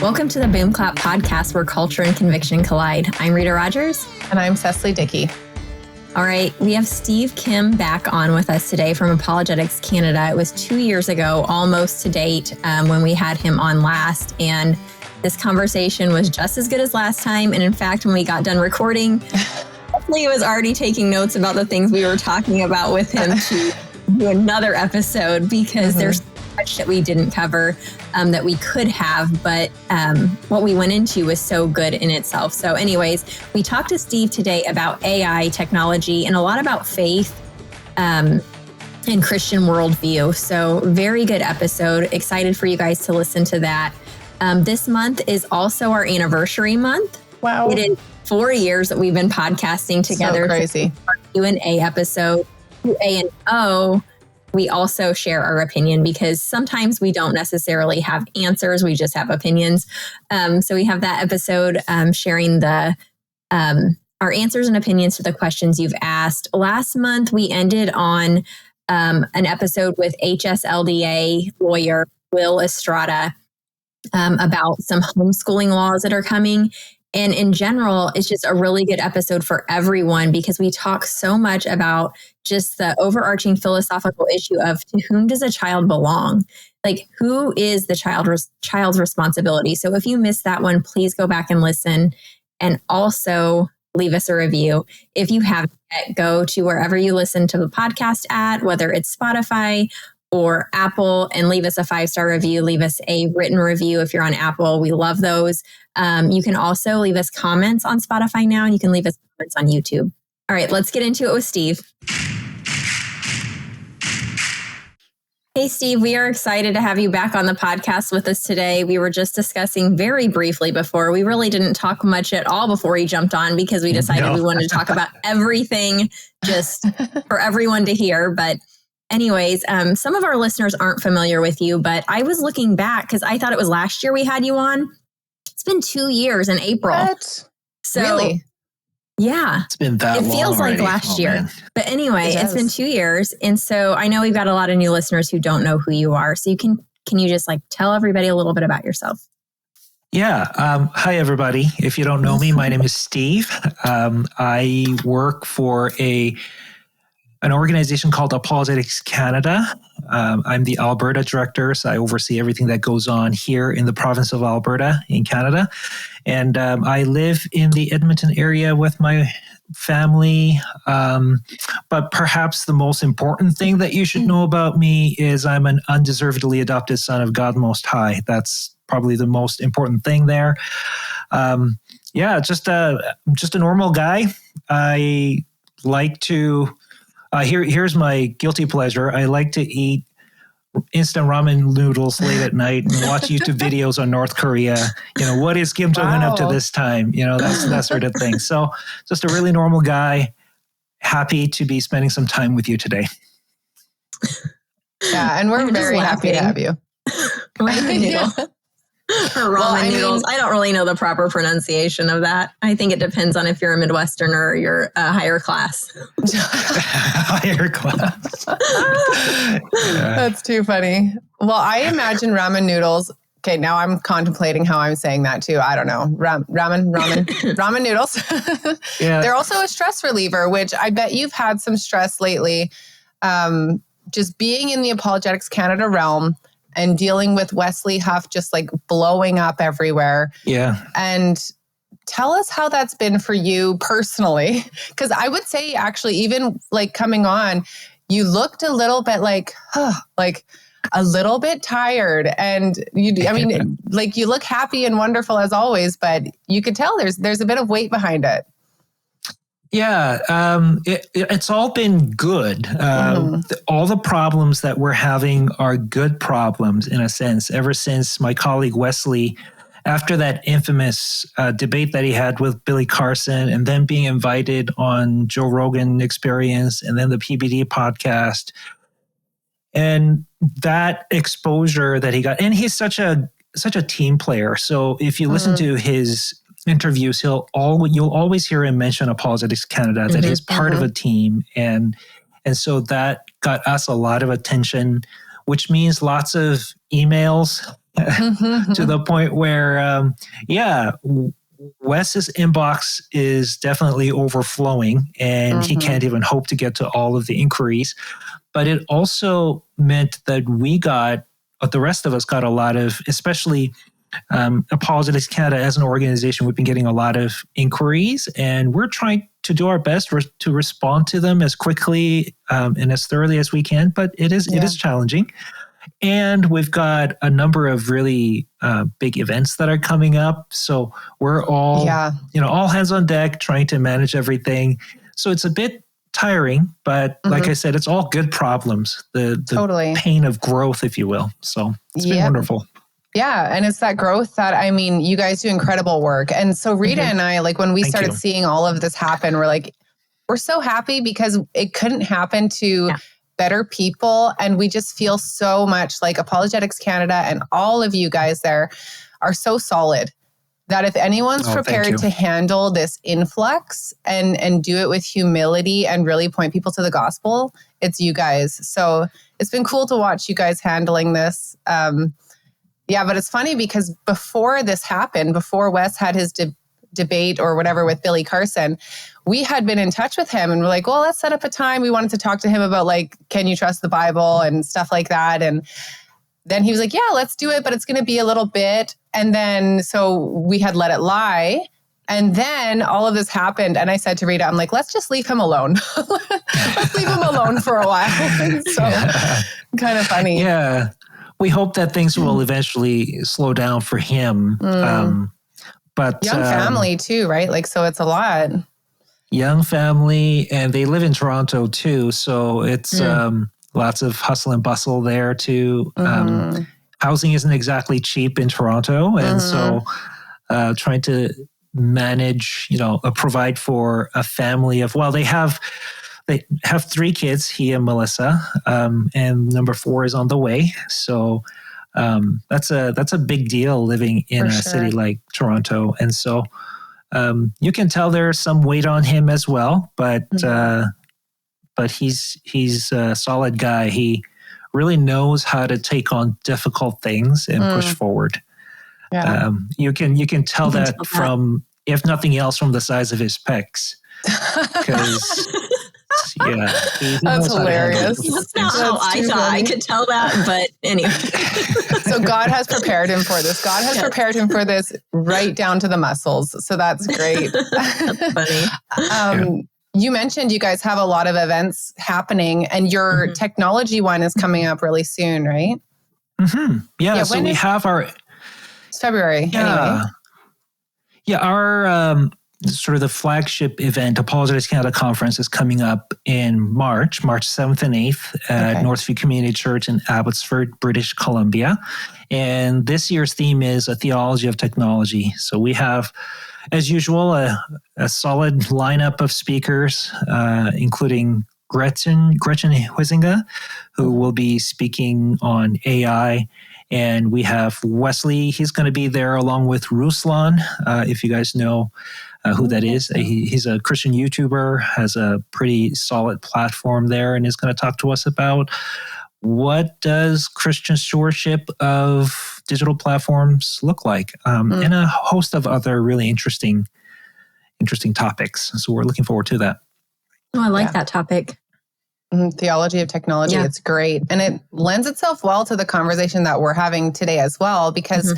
Welcome to the Boom Clap podcast where culture and conviction collide. I'm Rita Rogers. And I'm Cecily Dickey. All right, we have Steve Kim back on with us today from Apologetics Canada. It was 2 years ago, almost to date, when we had him on last. And this conversation was just as good as last time. And in fact, when we got done recording, Wesley was already taking notes about the things we were talking about with him to do another episode because there's so much that we didn't cover that we could have, but what we went into was so good in itself. So anyways, we talked to Steve today about AI technology and a lot about faith and Christian worldview. So very good episode. Excited for you guys to listen to that. This month is also our anniversary month. Wow. It is 4 years that we've been podcasting together. So crazy. Our Q&A episode, Q&A, we also share our opinion because sometimes we don't necessarily have answers. We just have opinions. So we have that episode sharing the our answers and opinions to the questions you've asked. Last month, we ended on an episode with HSLDA lawyer Will Estrada about some homeschooling laws that are coming. And in general, it's just a really good episode for everyone because we talk so much about just the overarching philosophical issue of to whom does a child belong? Like, who is the child's responsibility? So if you missed that one, please go back and listen and also leave us a review. If you haven't yet, go to wherever you listen to the podcast at, whether it's Spotify or Apple, and leave us a 5-star review. Leave us a written review if you're on Apple. We love those. You can also leave us comments on Spotify now, and you can leave us comments on YouTube. All right, let's get into it with Steve. Hey, Steve, we are excited to have you back on the podcast with us today. We were just discussing very briefly before. We really didn't talk much at all before we jumped on because we decided we wanted to talk about everything just for everyone to hear. But anyways, some of our listeners aren't familiar with you, but I was looking back because I thought it was last year we had you on. It's been 2 years in April. What? So, really? Yeah. It's been that long. It feels like last year. Man. But anyway, it's been 2 years. And so I know we've got a lot of new listeners who don't know who you are. So can you just tell everybody a little bit about yourself? Yeah. Hi, everybody. If you don't know me, my name is Steve. I work for an organization called Apologetics Canada. I'm the Alberta director, so I oversee everything that goes on here in the province of Alberta in Canada. And I live in the Edmonton area with my family. But perhaps the most important thing that you should know about me is I'm an undeservedly adopted son of God Most High. That's probably the most important thing there. Just a normal guy. I like to... here's my guilty pleasure. I like to eat instant ramen noodles late at night and watch YouTube videos on North Korea. What is Kim Jong-un up to this time? That sort of thing. So just a really normal guy, happy to be spending some time with you today. Yeah, and we're very happy to have you. Or ramen noodles. I don't really know the proper pronunciation of that. I think it depends on if you're a Midwesterner or you're a higher class. Higher class. Yeah. That's too funny. Well, I imagine ramen noodles. Okay, now I'm contemplating how I'm saying that too. I don't know. Ramen noodles. Yeah. They're also a stress reliever, which I bet you've had some stress lately. Just being in the Apologetics Canada realm and dealing with Wesley Huff just blowing up everywhere. Yeah. And tell us how that's been for you personally. Because I would say actually, even coming on, you looked a little bit a little bit tired. And you look happy and wonderful as always, but you could tell there's a bit of weight behind it. Yeah, it's all been good. All the problems that we're having are good problems in a sense, ever since my colleague Wesley, after that infamous debate that he had with Billy Carson and then being invited on Joe Rogan Experience and then the PBD podcast, and that exposure that he got, and he's such a team player. So if you listen to his interviews, you'll always hear him mention Apologetics Canada, that he's part of a team. And so that got us a lot of attention, which means lots of emails, to the point where, Wes's inbox is definitely overflowing, and he can't even hope to get to all of the inquiries. But it also meant that the rest of us got a lot of, especially Apologetics Canada as an organization, we've been getting a lot of inquiries, and we're trying to do our best to respond to them as quickly and as thoroughly as we can. But it is challenging. And we've got a number of really big events that are coming up. So we're all, all hands on deck trying to manage everything. So it's a bit tiring, but like I said, it's all good problems, the pain of growth, if you will. So it's been wonderful. Yeah. And it's that growth that, I mean, you guys do incredible work. And so Rita and I, like when we started seeing all of this happen, we're so happy because it couldn't happen to better people. And we just feel so much like Apologetics Canada and all of you guys there are so solid that if anyone's prepared to handle this influx and do it with humility and really point people to the gospel, it's you guys. So it's been cool to watch you guys handling this. But it's funny because before this happened, before Wes had his debate or whatever with Billy Carson, we had been in touch with him and we're like, well, let's set up a time. We wanted to talk to him about like, can you trust the Bible and stuff like that. And then he was like, yeah, let's do it, but it's going to be a little bit. And then, so we had let it lie. And then all of this happened. And I said to Rita, I'm like, let's just leave him alone. Let's leave him alone for a while. So kind of funny. Yeah. We hope that things will eventually slow down for him. But young family too, right? Like, so it's a lot. Young family, and they live in Toronto too. So it's lots of hustle and bustle there too. Housing isn't exactly cheap in Toronto. And so trying to manage, provide for a family of, they have 3 kids, he and Melissa, and number 4 is on the way. So that's a big deal living in a city like Toronto. And so you can tell there's some weight on him as well, but he's a solid guy. He really knows how to take on difficult things and push forward. Yeah. You can tell that from, if nothing else, from the size of his pecs. Because that's hilarious. That's not how I thought I could tell that, but anyway. So God has prepared him for this. God has prepared him for this right down to the muscles. So that's great. That's funny. You mentioned you guys have a lot of events happening, and your technology one is coming up really soon, right? Yeah. So we have our. It's February. Yeah. Anyway. Yeah. Our sort of the flagship event, Apologetics Canada Conference, is coming up in March 7th and 8th at Northview Community Church in Abbotsford, British Columbia. And this year's theme is a theology of technology. So we have, as usual, a solid lineup of speakers, including Gretchen Huizinga, who will be speaking on AI. And we have Wesley. He's going to be there along with Ruslan, if you guys know who that is. He's a Christian YouTuber, has a pretty solid platform there, and is going to talk to us about what does Christian stewardship of digital platforms look like, and a host of other really interesting topics. So we're looking forward to that. Oh, I like that topic. Theology of technology. It's great. And it lends itself well to the conversation that we're having today as well, because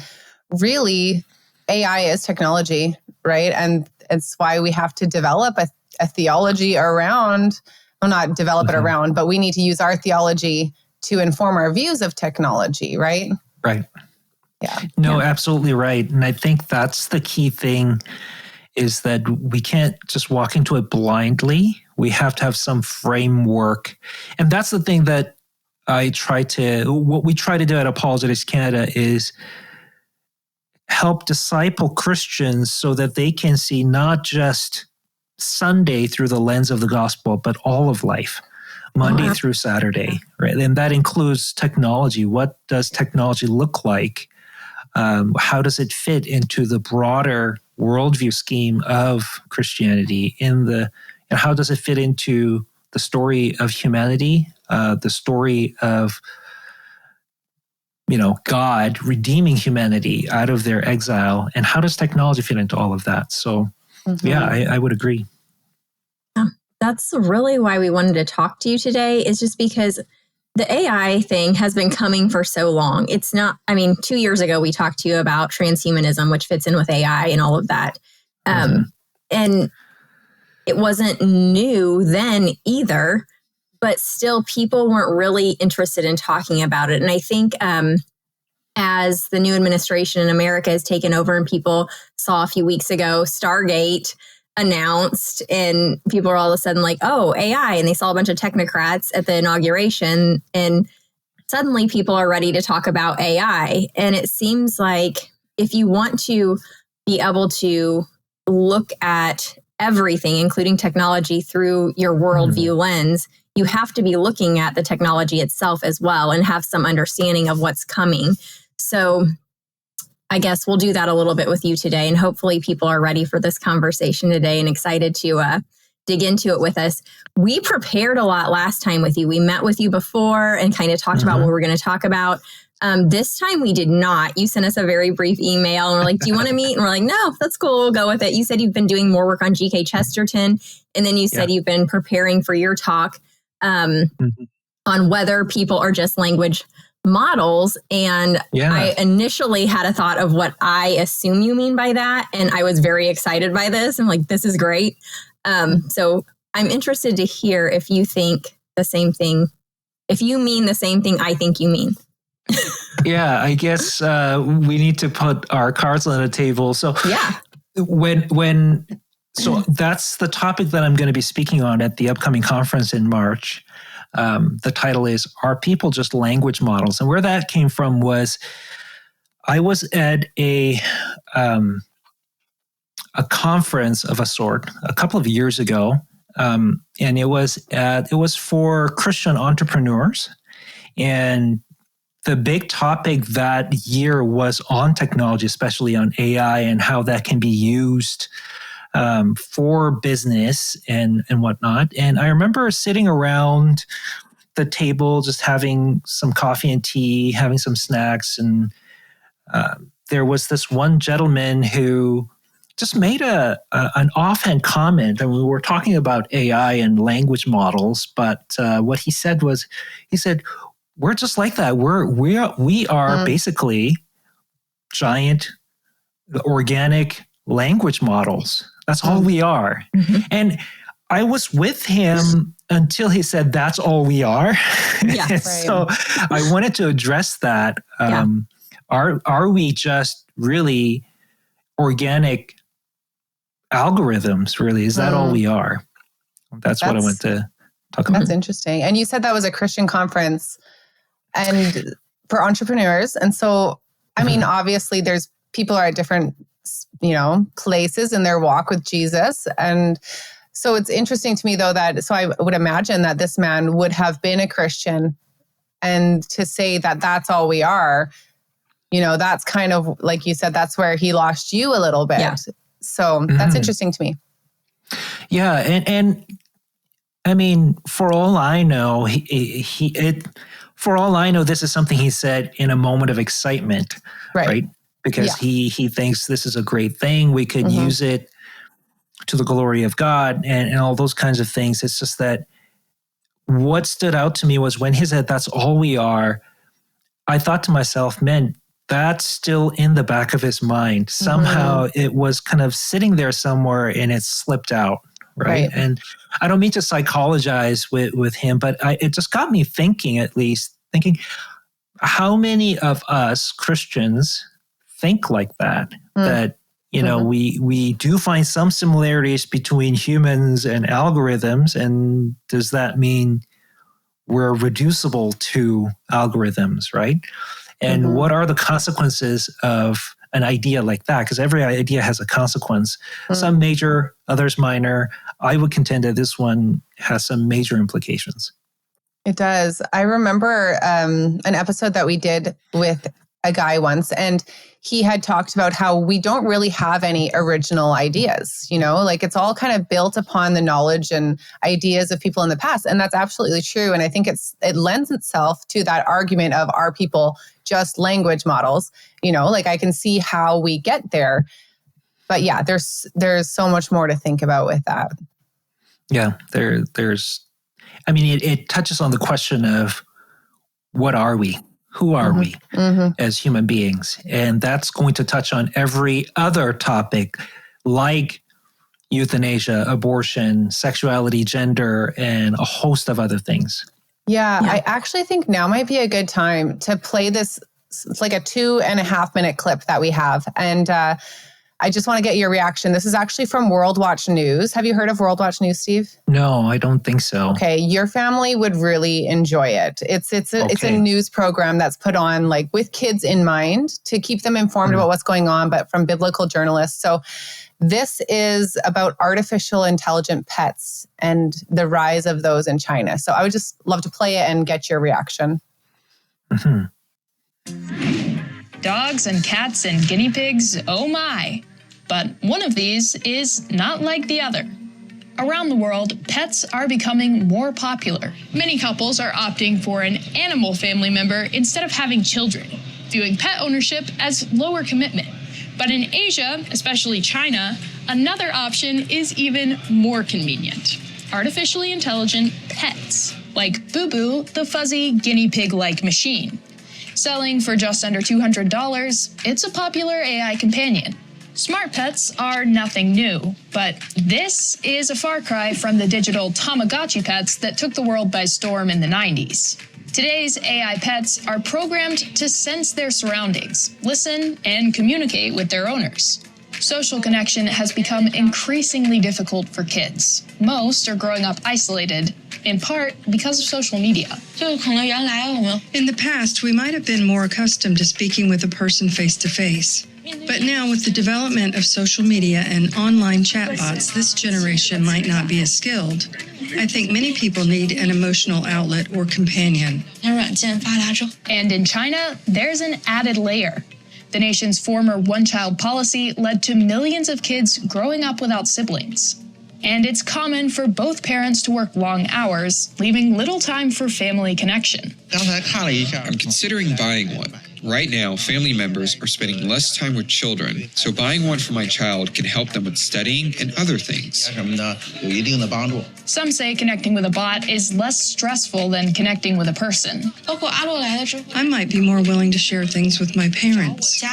really AI is technology, right? And it's why we have to develop a theology around, well, not develop it around, but we need to use our theology to inform our views of technology, right? Right. Yeah. No, absolutely right. And I think that's the key thing, is that we can't just walk into it blindly. We have to have some framework. And that's the thing that what we try to do at Apologetics Canada is help disciple Christians so that they can see not just Sunday through the lens of the gospel, but all of life, Monday through Saturday, right? And that includes technology. What does technology look like? How does it fit into the broader worldview scheme of Christianity? And how does it fit into the story of humanity, the story of God redeeming humanity out of their exile, and how does technology fit into all of that? So, yeah, I would agree. That's really why we wanted to talk to you today, is just because the AI thing has been coming for so long. It's not, 2 years ago, we talked to you about transhumanism, which fits in with AI and all of that. And it wasn't new then either, but still people weren't really interested in talking about it. And I think as the new administration in America has taken over, and people saw a few weeks ago, Stargate announced, and people are all of a sudden like, oh, AI, and they saw a bunch of technocrats at the inauguration, and suddenly people are ready to talk about AI. And it seems like if you want to be able to look at everything, including technology, through your worldview lens, you have to be looking at the technology itself as well and have some understanding of what's coming. So I guess we'll do that a little bit with you today, and hopefully people are ready for this conversation today and excited to dig into it with us. We prepared a lot last time with you. We met with you before and kind of talked about what we're going to talk about. This time we did not. You sent us a very brief email and we're like, do you want to meet? And we're like, no, that's cool. We'll go with it. You said you've been doing more work on G.K. Chesterton. And then you said you've been preparing for your talk on whether people are just language models. And I initially had a thought of what I assume you mean by that. And I was very excited by this. I'm like, this is great. So I'm interested to hear if you think the same thing, if you mean the same thing I think you mean. Yeah, I guess we need to put our cards on the table. So so that's the topic that I'm going to be speaking on at the upcoming conference in March. The title is, Are People Just Language Models? And where that came from was I was at a conference of a sort a couple of years ago, and it was for Christian entrepreneurs. And the big topic that year was on technology, especially on AI and how that can be used for business and whatnot. And I remember sitting around the table, just having some coffee and tea, having some snacks. And there was this one gentleman who just made an offhand comment. And we were talking about AI and language models. But what he said was, we're just like that. We are basically giant organic language models. That's all we are. And I was with him until he said, that's all we are. So I wanted to address that. Are we just really organic algorithms, really? Is that all we are? That's what I want to talk about. That's interesting. And you said that was a Christian conference and for entrepreneurs. And so, obviously there's people are at different places in their walk with Jesus. And so it's interesting to me though so I would imagine that this man would have been a Christian, and to say that that's all we are, that's kind of, like you said, that's where he lost you a little bit. Yeah. So that's interesting to me. Yeah. And for all I know, for all I know, this is something he said in a moment of excitement, right? Because he thinks this is a great thing. We could use it to the glory of God and all those kinds of things. It's just that what stood out to me was when he said, that's all we are, I thought to myself, man, that's still in the back of his mind. Somehow it was kind of sitting there somewhere and it slipped out, right? And I don't mean to psychologize with him, but it just got me thinking, how many of us Christians think like that? That, we do find some similarities between humans and algorithms. And does that mean we're reducible to algorithms, right? And what are the consequences of an idea like that? Because every idea has a consequence. Some major, others minor. I would contend that this one has some major implications. It does. I remember an episode that we did with a guy once, and he had talked about how we don't really have any original ideas, like it's all kind of built upon the knowledge and ideas of people in the past. And that's absolutely true. And I think it lends itself to that argument of, are people just language models? Like I can see how we get there. But yeah, there's so much more to think about with that. Yeah, it touches on the question of what are we? Who are we as human beings? And that's going to touch on every other topic like euthanasia, abortion, sexuality, gender, and a host of other things. Yeah, I actually think now might be a good time to play this. It's like a 2.5 minute clip that we have. And I just want to get your reaction. This is actually from World Watch News. Have you heard of World Watch News, Steve? No, I don't think so. Okay, your family would really enjoy it. It's a news program that's put on like with kids in mind to keep them informed about what's going on, but from biblical journalists. So this is about artificial intelligent pets and the rise of those in China. So I would just love to play it and get your reaction. Dogs and cats and guinea pigs, oh my. But one of these is not like the other. Around the world, pets are becoming more popular. Many couples are opting for an animal family member instead of having children, viewing pet ownership as lower commitment. But in Asia, especially China, another option is even more convenient. Artificially intelligent pets, like Boo Boo, the fuzzy guinea pig-like machine. Selling for just under $200, it's a popular AI companion. Smart pets are nothing new, but this is a far cry from the digital Tamagotchi pets that took the world by storm in the 90s. Today's AI pets are programmed to sense their surroundings, listen, and communicate with their owners. Social connection has become increasingly difficult for kids. Most are growing up isolated, in part because of social media. In the past, we might have been more accustomed to speaking with a person face-to-face. But now, with the development of social media and online chatbots, this generation might not be as skilled. I think many people need an emotional outlet or companion. And in China, there's an added layer. The nation's former one-child policy led to millions of kids growing up without siblings. And it's common for both parents to work long hours, leaving little time for family connection. I'm considering buying one. Right now, family members are spending less time with children, so buying one for my child can help them with studying and other things. Some say connecting with a bot is less stressful than connecting with a person. I might be more willing to share things with my parents.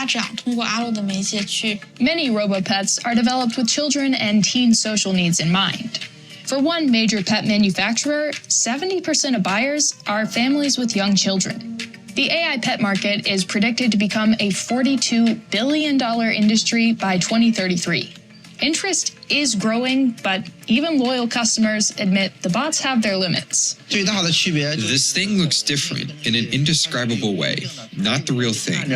Many robo-pets are developed with children and teen social needs in mind. For one major pet manufacturer, 70% of buyers are families with young children. The AI pet market is predicted to become a $42 billion industry by 2033. Interest is growing, but even loyal customers admit the bots have their limits. This thing looks different in an indescribable way, not the real thing.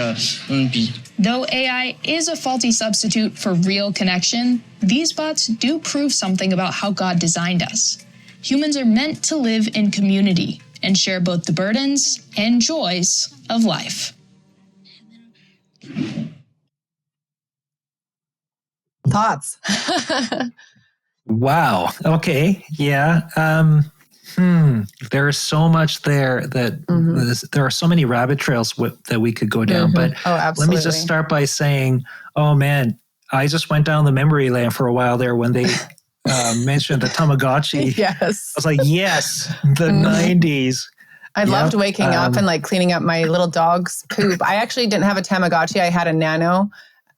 Though AI is a faulty substitute for real connection, these bots do prove something about how God designed us. Humans are meant to live in community and share both the burdens and joys of life. Thoughts? Wow. Okay. Yeah. There's so much there that there are so many rabbit trails that we could go down. But let me just start by saying, oh man, I just went down the memory lane for a while there when they mentioned the Tamagotchi. Yes. I was like, yes, the 90s. I loved waking up and like cleaning up my little dog's poop. I actually didn't have a Tamagotchi. I had a Nano.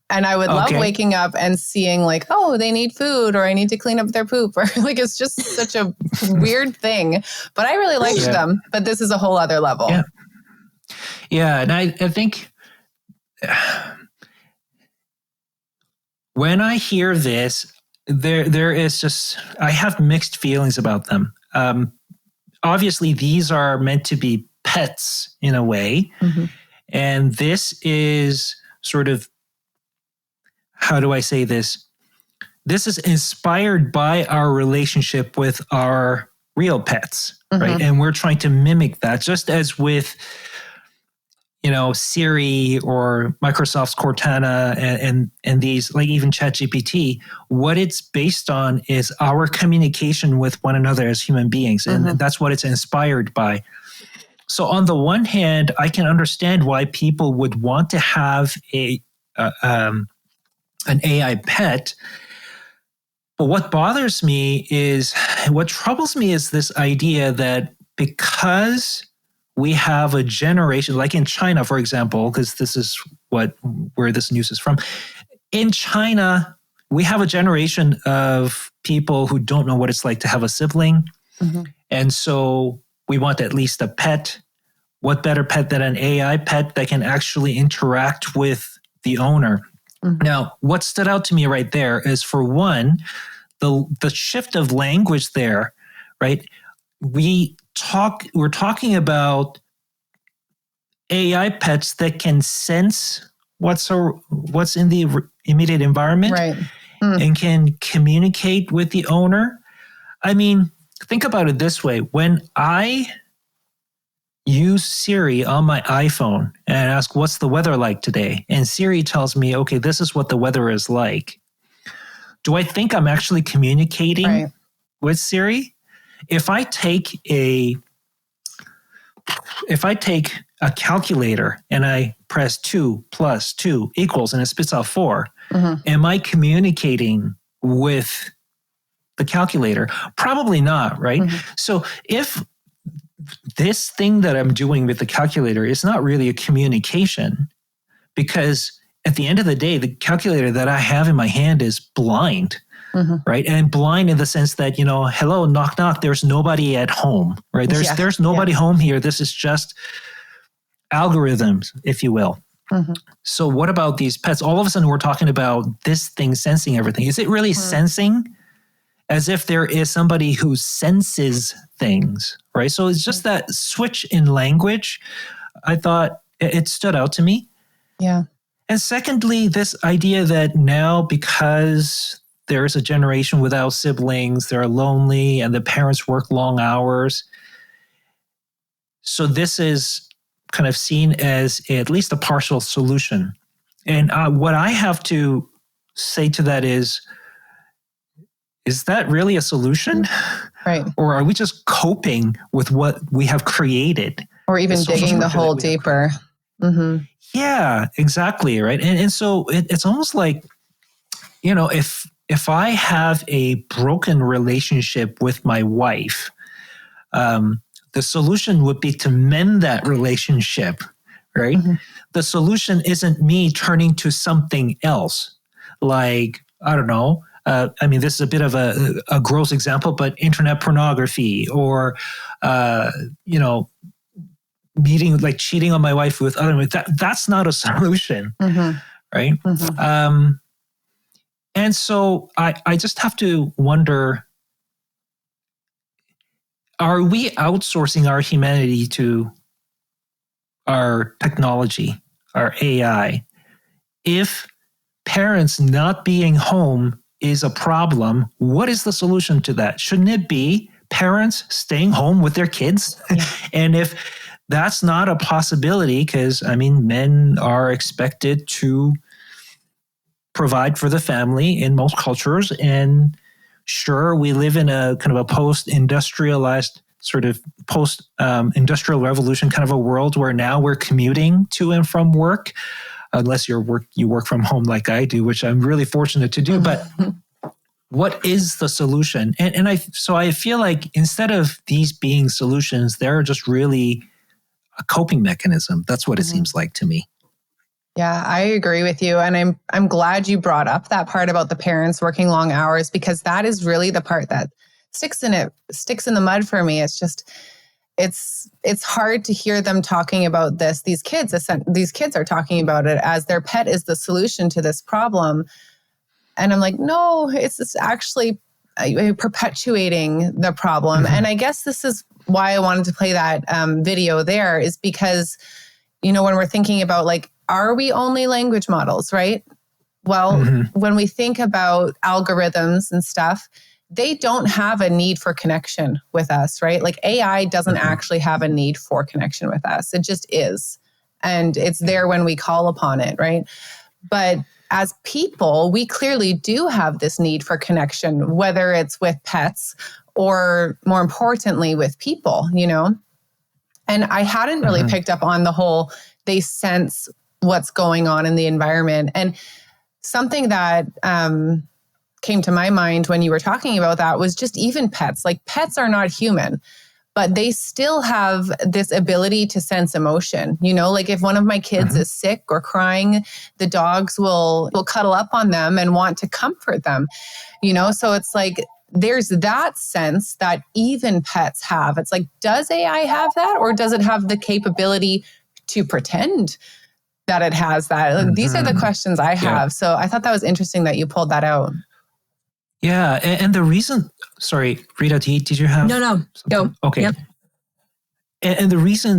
And I would love waking up and seeing like, oh, they need food or I need to clean up their poop. Or like, it's just such a weird thing. But I really liked them. But this is a whole other level. Yeah. Yeah. And I think when I hear this, there is just, I have mixed feelings about them. Obviously, these are meant to be pets in a way. And this is sort of, how do I say this? This is inspired by our relationship with our real pets, right? And we're trying to mimic that, just as with, Siri or Microsoft's Cortana and these, like even ChatGPT, what it's based on is our communication with one another as human beings. And that's what it's inspired by. So on the one hand, I can understand why people would want to have an AI pet. But what troubles me is this idea that because we have a generation, like in China, for example, because this is where this news is from. In China, we have a generation of people who don't know what it's like to have a sibling. And so we want at least a pet. What better pet than an AI pet that can actually interact with the owner? Now, what stood out to me right there is, for one, the shift of language there, right? We're talking about AI pets that can sense what's in the immediate environment, right? And can communicate with the owner. I mean, think about it this way. When I use Siri on my iPhone and ask, what's the weather like today? And Siri tells me, okay, this is what the weather is like. Do I think I'm actually communicating with Siri? If I take a calculator and I press 2 + 2 = and it spits out 4, am I communicating with the calculator? Probably not, right? So if this thing that I'm doing with the calculator is not really a communication, because at the end of the day, the calculator that I have in my hand is blind. Right. And blind in the sense that, hello, knock, knock, there's nobody at home, right? There's nobody home here. This is just algorithms, if you will. So what about these pets? All of a sudden, we're talking about this thing sensing everything. Is it really sensing? As if there is somebody who senses things, right? So it's just that switch in language. I thought it stood out to me. Yeah. And secondly, this idea that now, because there is a generation without siblings, they're lonely, and the parents work long hours. So this is kind of seen as at least a partial solution. And what I have to say to that is that really a solution? Right. Or are we just coping with what we have created? Or even digging the hole deeper. Yeah, exactly. Right. And so it's almost like, if I have a broken relationship with my wife, the solution would be to mend that relationship, right? The solution isn't me turning to something else, like, I don't know. This is a bit of a gross example, but internet pornography or, cheating on my wife with other women. That's not a solution, right? And so I just have to wonder, are we outsourcing our humanity to our technology, our AI? If parents not being home is a problem, what is the solution to that? Shouldn't it be parents staying home with their kids? And if that's not a possibility, because, men are expected to provide for the family in most cultures. And sure, we live in a kind of a post-industrialized sort of post-industrial revolution kind of a world where now we're commuting to and from work, unless you work from home like I do, which I'm really fortunate to do. But what is the solution? And I feel like instead of these being solutions, they're just really a coping mechanism. That's what it seems like to me. Yeah, I agree with you. And I'm glad you brought up that part about the parents working long hours, because that is really the part that sticks in the mud for me. It's just, it's hard to hear them talking about this. These kids are talking about it as their pet is the solution to this problem. And I'm like, no, it's just actually perpetuating the problem. And I guess this is why I wanted to play that video there, is because, when we're thinking about are we only language models, right? Well, when we think about algorithms and stuff, they don't have a need for connection with us, right? AI doesn't actually have a need for connection with us. It just is. and it's there when we call upon it, right? But as people, we clearly do have this need for connection, whether it's with pets or more importantly with people, you know? And I hadn't really picked up on the whole, they sense what's going on in the environment. And something that came to my mind when you were talking about that was just even pets. Like, pets are not human, but they still have this ability to sense emotion. You know, like if one of my kids is sick or crying, the dogs will cuddle up on them and want to comfort them, you know? So it's like, there's that sense that even pets have. It's like, does AI have that, or does it have the capability to pretend that it has that? Like, these are the questions I have. Yeah. So I thought that was interesting that you pulled that out. Yeah. And the reason, sorry, Rita, did you have? No, go. Okay. Yep. And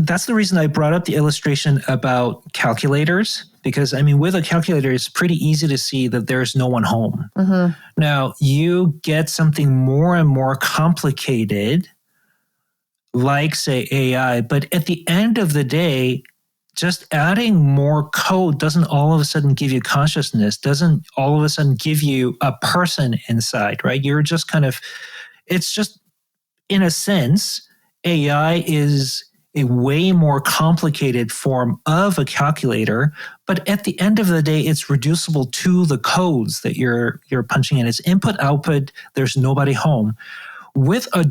that's the reason I brought up the illustration about calculators, because I mean, with a calculator, it's pretty easy to see that there's no one home. Now, you get something more and more complicated, like say AI, but at the end of the day, just adding more code doesn't all of a sudden give you consciousness, doesn't all of a sudden give you a person inside, right? You're just kind of, it's just, in a sense, AI is a way more complicated form of a calculator, but at the end of the day, it's reducible to the codes that you're punching in. It's input, output, there's nobody home. With a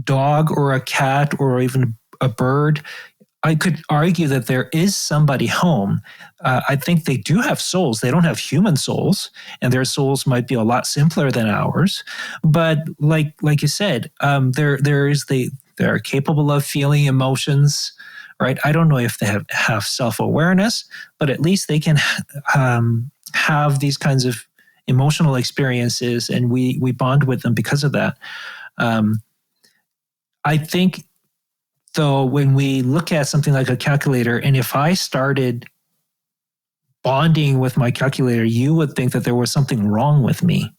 dog or a cat or even a bird, I could argue that there is somebody home. I think they do have souls. They don't have human souls, and their souls might be a lot simpler than ours. But like you said, they're capable of feeling emotions, right? I don't know if they have self-awareness, but at least they can have these kinds of emotional experiences, and we bond with them because of that. I think, though, when we look at something like a calculator, and if I started bonding with my calculator, you would think that there was something wrong with me.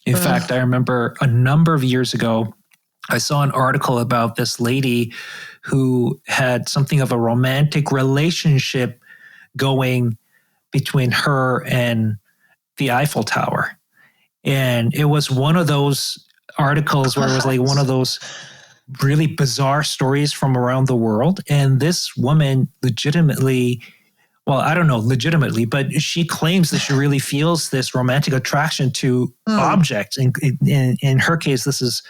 In fact, I remember a number of years ago, I saw an article about this lady who had something of a romantic relationship going between her and the Eiffel Tower. And it was one of those articles where it was like one of those really bizarre stories from around the world. And this woman legitimately, well, I don't know legitimately, but she claims that she really feels this romantic attraction to objects. In her case, this is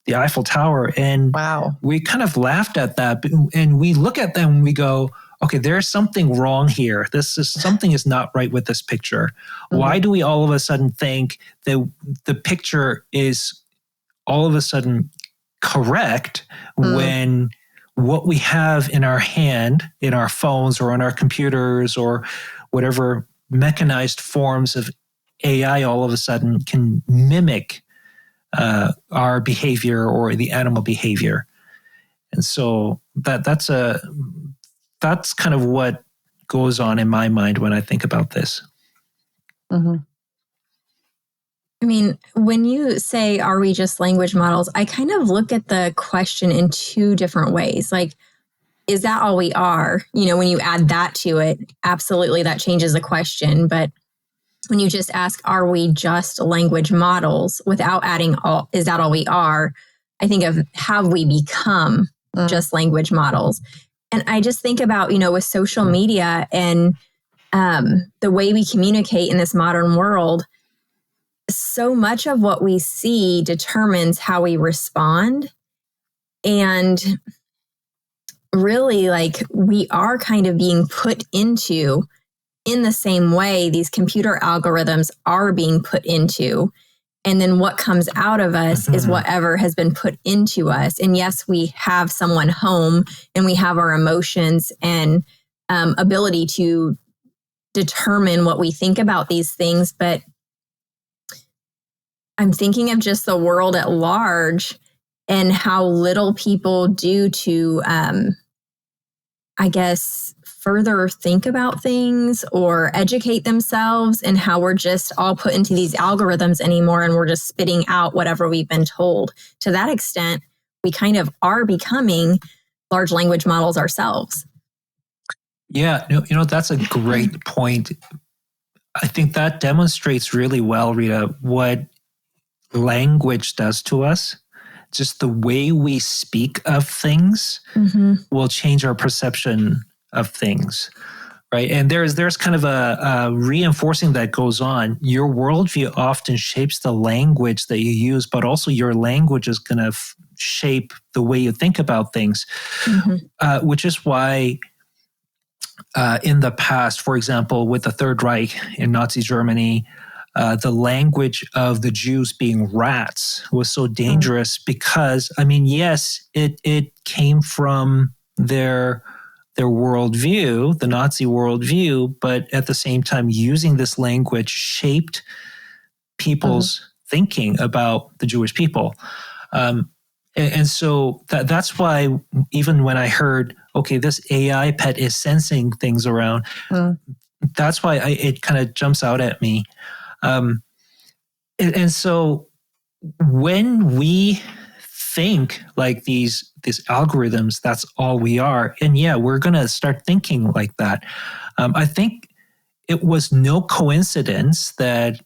the Eiffel Tower. And we kind of laughed at that. And we look at them and we go, okay, there's something wrong here. Something is not right with this picture. Why do we all of a sudden think that the picture is all of a sudden correct when what we have in our hand, in our phones or on our computers or whatever mechanized forms of AI all of a sudden can mimic our behavior or the animal behavior? And so that's kind of what goes on in my mind when I think about this. I mean, when you say, are we just language models? I kind of look at the question in two different ways. Like, is that all we are? You know, when you add that to it, absolutely that changes the question. But when you just ask, are we just language models without adding is that all we are? I think of, have we become just language models? And I just think about, you know, with social media and the way we communicate in this modern world, so much of what we see determines how we respond. And really, like, we are kind of being put into, in the same way these computer algorithms are being put into. And then what comes out of us is whatever has been put into us. And yes, we have someone home and we have our emotions and ability to determine what we think about these things. But I'm thinking of just the world at large and how little people do to, I guess, further think about things or educate themselves, and how we're just all put into these algorithms anymore and we're just spitting out whatever we've been told. To that extent, we kind of are becoming large language models ourselves. Yeah, that's a great point. I think that demonstrates really well, Rita, what language does to us. Just the way we speak of things will change our perception of things, right? And there's kind of a reinforcing that goes on. Your worldview often shapes the language that you use, but also your language is going to shape the way you think about things, which is why in the past, for example, with the Third Reich in Nazi Germany, the language of the Jews being rats was so dangerous because, yes, it came from their worldview, the Nazi worldview, but at the same time, using this language shaped people's thinking about the Jewish people. And so that's why even when I heard, okay, this AI pet is sensing things around, that's why it kind of jumps out at me. And so when we think like these algorithms, that's all we are. And yeah, we're going to start thinking like that. I think it was no coincidence that,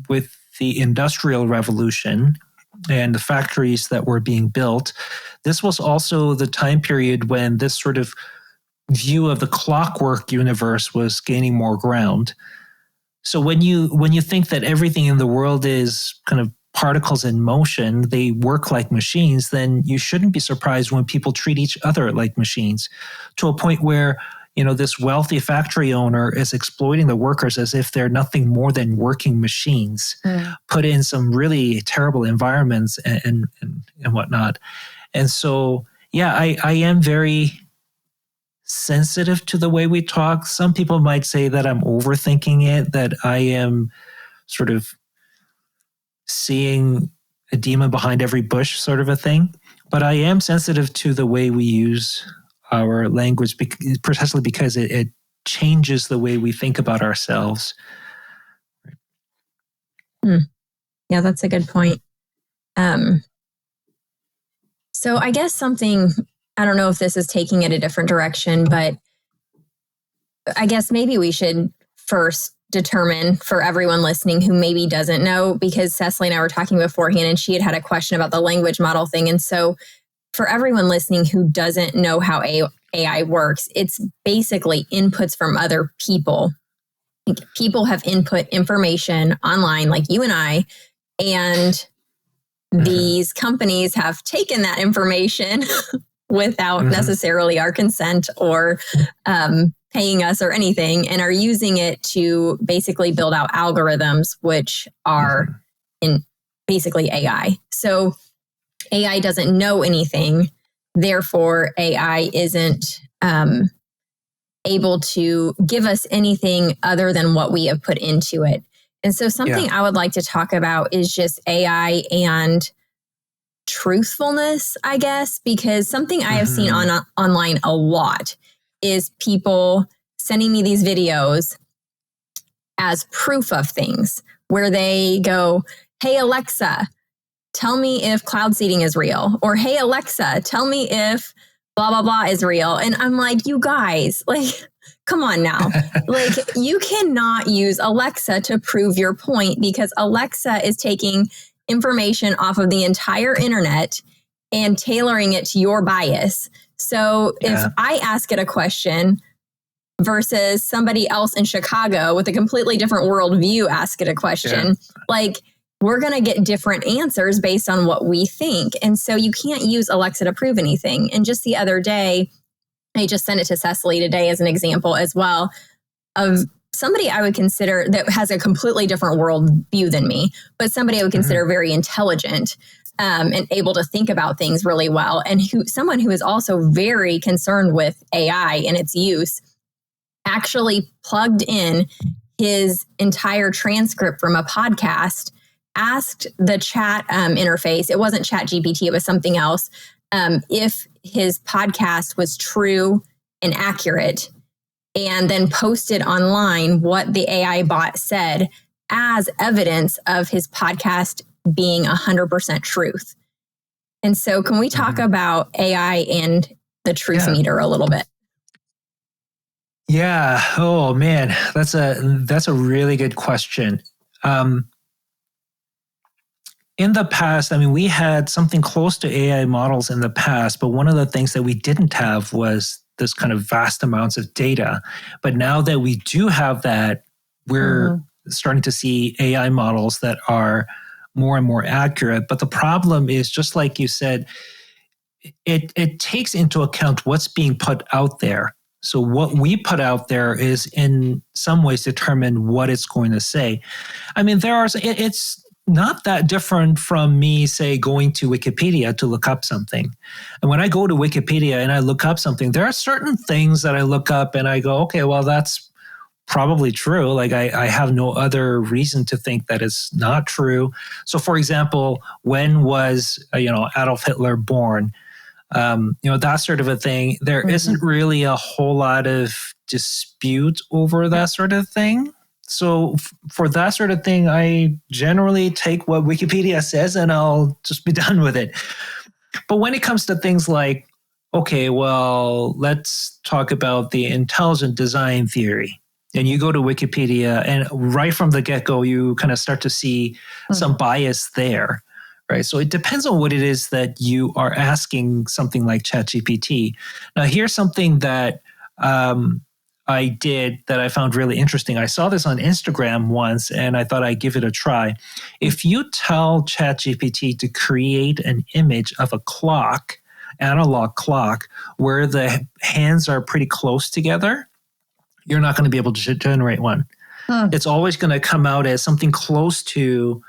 with the Industrial Revolution and the factories that were being built, this was also the time period when this sort of view of the clockwork universe was gaining more ground. So when you think that everything in the world is kind of particles in motion, they work like machines, then you shouldn't be surprised when people treat each other like machines, to a point where, this wealthy factory owner is exploiting the workers as if they're nothing more than working machines, put in some really terrible environments and whatnot. And so, yeah, I am very sensitive to the way we talk. Some people might say that I'm overthinking it, that I am sort of seeing a demon behind every bush sort of a thing. But I am sensitive to the way we use our language precisely because it changes the way we think about ourselves. Yeah, that's a good point. So I guess something, I don't know if this is taking it a different direction, but I guess maybe we should first determine for everyone listening who maybe doesn't know, because Cecily and I were talking beforehand and she had a question about the language model thing. And so for everyone listening who doesn't know how AI works, it's basically inputs from other people. People have input information online like you and I, and these companies have taken that information without necessarily our consent or paying us or anything, and are using it to basically build out algorithms, which are in basically AI. So AI doesn't know anything. Therefore, AI isn't able to give us anything other than what we have put into it. And so something I would like to talk about is just AI and truthfulness, I guess, because something I have seen online a lot is people sending me these videos as proof of things where they go, hey, Alexa, tell me if cloud seeding is real. Or, hey, Alexa, tell me if blah, blah, blah is real. And I'm like, you guys, like, come on now. Like, you cannot use Alexa to prove your point, because Alexa is taking information off of the entire internet and tailoring it to your bias. So if I ask it a question versus somebody else in Chicago with a completely different worldview ask it a question, like, we're going to get different answers based on what we think. And so you can't use Alexa to prove anything. And just the other day, I just sent it to Cecily today as an example as well of somebody I would consider that has a completely different worldview than me, but somebody I would consider very intelligent and able to think about things really well. And someone who is also very concerned with AI and its use actually plugged in his entire transcript from a podcast, asked the chat interface, it wasn't ChatGPT, it was something else, if his podcast was true and accurate, and then posted online what the AI bot said as evidence of his podcast being 100% truth. And so can we talk about AI and the truth meter a little bit? Yeah. Oh man, that's a really good question. In the past, I mean, we had something close to AI models in the past, but one of the things that we didn't have was this kind of vast amounts of data. But now that we do have that, we're starting to see AI models that are more and more accurate. But the problem is, just like you said, it takes into account what's being put out there. So what we put out there is in some ways determine what it's going to say. I mean, it's not that different from me, say, going to Wikipedia to look up something. And when I go to Wikipedia and I look up something, there are certain things that I look up and I go, okay, well, that's probably true. Like I have no other reason to think that it's not true. So for example, when was, Adolf Hitler born? That sort of a thing. There isn't really a whole lot of dispute over that sort of thing. So for that sort of thing, I generally take what Wikipedia says and I'll just be done with it. But when it comes to things like, okay, well, let's talk about the intelligent design theory. And you go to Wikipedia and right from the get-go, you kind of start to see some bias there. Right. So it depends on what it is that you are asking something like ChatGPT. Now, here's something that I did that I found really interesting. I saw this on Instagram once and I thought I'd give it a try. If you tell ChatGPT to create an image of a clock, analog clock, where the hands are pretty close together, you're not going to be able to generate one. It's always going to come out as something close to,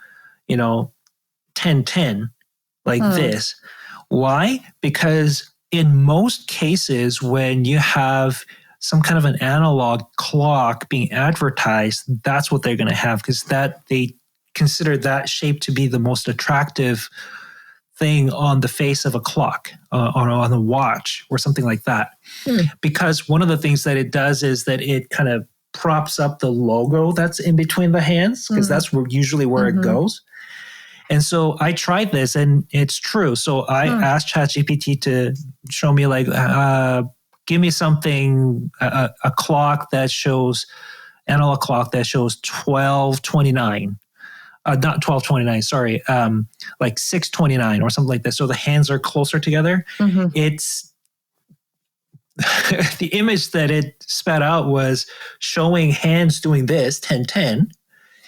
10-10, like this. Why? Because in most cases, when you have some kind of an analog clock being advertised, that's what they're going to have, because they consider that shape to be the most attractive thing on the face of a clock, on a watch or something like that. Because one of the things that it does is that it kind of props up the logo that's in between the hands, because that's usually where it goes. And so I tried this and it's true. So I asked ChatGPT to show me give me something, a clock that shows, analog clock that shows 12:29. Not 12:29, sorry, like 6:29 or something like that. So the hands are closer together. It's the image that it spat out was showing hands doing this, 10-10.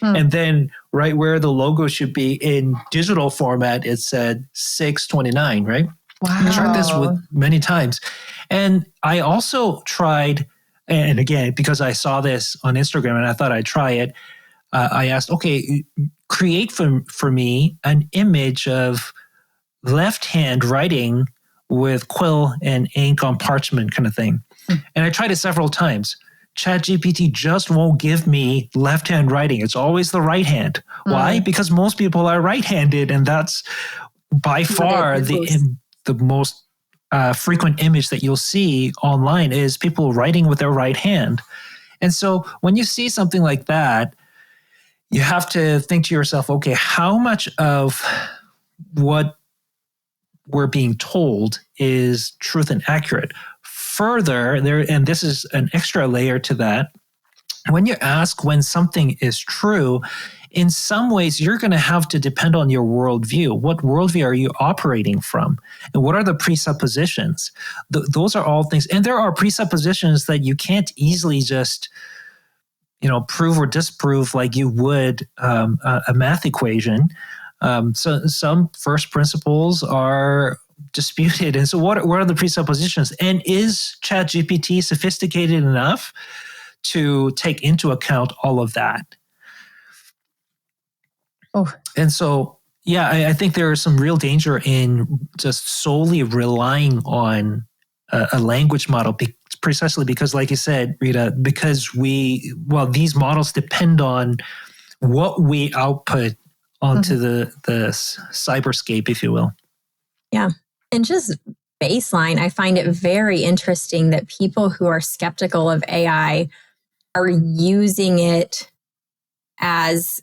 And then right where the logo should be in digital format, it said 6:29, right? Wow. I tried this with many times. And I also tried, and again, because I saw this on Instagram and I thought I'd try it, I asked, okay, create for me an image of left hand writing with quill and ink on parchment kind of thing. And I tried it several times. ChatGPT just won't give me left-hand writing. It's always the right hand. Why? Because most people are right-handed, and that's by far the most frequent image that you'll see online is people writing with their right hand. And so when you see something like that, you have to think to yourself, okay, how much of what we're being told is truth and accurate? Further, and this is an extra layer to that, when you ask when something is true, in some ways you're going to have to depend on your worldview. What worldview are you operating from? And what are the presuppositions? Those are all things. And there are presuppositions that you can't easily just prove or disprove like you would a math equation. So some first principles are disputed. And so what are the presuppositions? And is ChatGPT sophisticated enough to take into account all of that? And so, I think there is some real danger in just solely relying on a language model, precisely because, like you said, Rita, because these models depend on what we output onto the cyberscape, if you will. Yeah. And just baseline, I find it very interesting that people who are skeptical of AI are using it as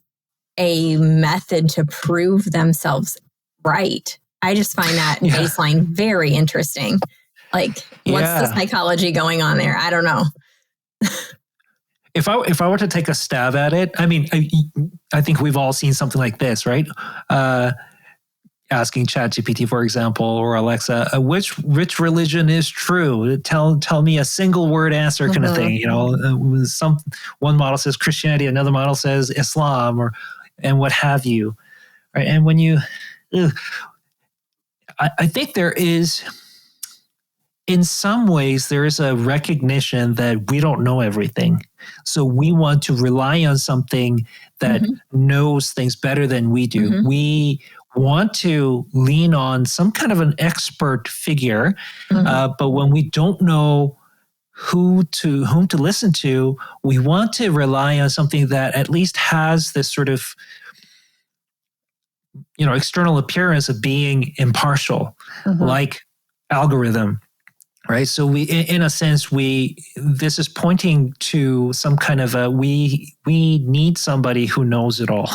a method to prove themselves right. I just find that baseline very interesting. Like, what's the psychology going on there? I don't know. If I were to take a stab at it, I mean, I think we've all seen something like this, right? Asking ChatGPT, for example, or Alexa, which religion is true? Tell me a single word answer kind of thing. One model says Christianity, another model says Islam, and what have you, right? And when you, I think there is, in some ways, there is a recognition that we don't know everything. So we want to rely on something that knows things better than we do. We want to lean on some kind of an expert figure, but when we don't know whom to listen to, we want to rely on something that at least has this sort of external appearance of being impartial, like algorithm. Right. So we, in a sense, this is pointing to some kind of we need somebody who knows it all.